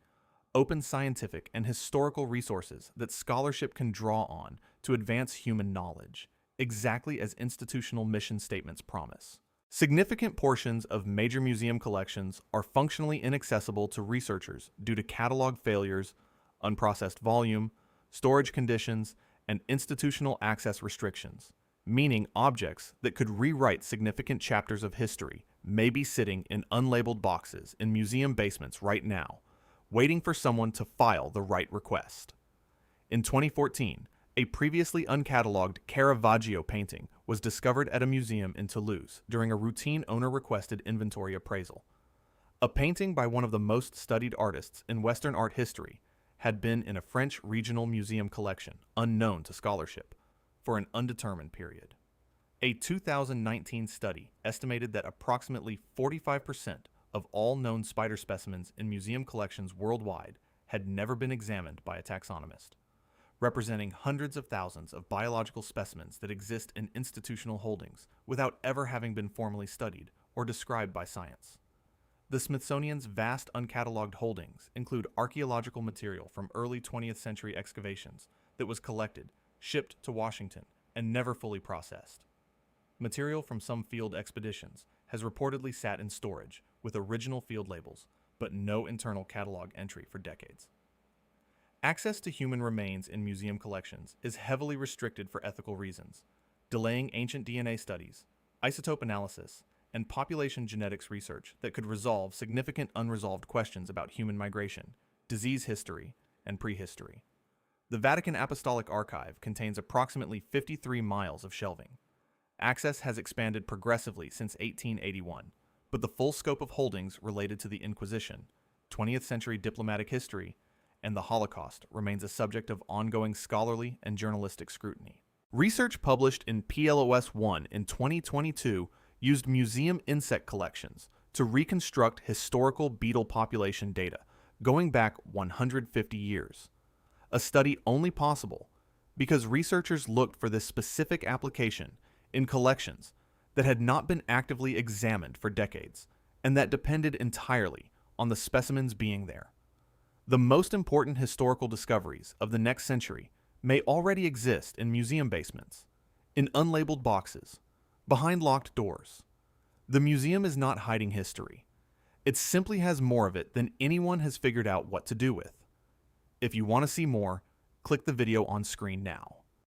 open scientific and historical resources that scholarship can draw on to advance human knowledge, exactly as institutional mission statements promise. Significant portions of major museum collections are functionally inaccessible to researchers due to catalog failures, unprocessed volume, storage conditions, and institutional access restrictions, meaning objects that could rewrite significant chapters of history may be sitting in unlabeled boxes in museum basements right now, waiting for someone to file the right request. In 2014, a previously uncatalogued Caravaggio painting was discovered at a museum in Toulouse during a routine owner-requested inventory appraisal. A painting by one of the most studied artists in Western art history had been in a French regional museum collection, unknown to scholarship, for an undetermined period. A 2019 study estimated that approximately 45% of all known spider specimens in museum collections worldwide had never been examined by a taxonomist, representing hundreds of thousands of biological specimens that exist in institutional holdings without ever having been formally studied or described by science. The Smithsonian's vast uncatalogued holdings include archaeological material from early 20th century excavations that was collected, shipped to Washington, and never fully processed. Material from some field expeditions has reportedly sat in storage with original field labels, but no internal catalog entry for decades. Access to human remains in museum collections is heavily restricted for ethical reasons, delaying ancient DNA studies, isotope analysis, and population genetics research that could resolve significant unresolved questions about human migration, disease history, and prehistory. The Vatican Apostolic Archive contains approximately 53 miles of shelving. Access has expanded progressively since 1881, but the full scope of holdings related to the Inquisition, 20th century diplomatic history, and the Holocaust remains a subject of ongoing scholarly and journalistic scrutiny. Research published in PLOS 1 in 2022 used museum insect collections to reconstruct historical beetle population data going back 150 years. A study only possible because researchers looked for this specific application in collections that had not been actively examined for decades and that depended entirely on the specimens being there. The most important historical discoveries of the next century may already exist in museum basements, in unlabeled boxes, behind locked doors. The museum is not hiding history. It simply has more of it than anyone has figured out what to do with. If you want to see more, click the video on screen now.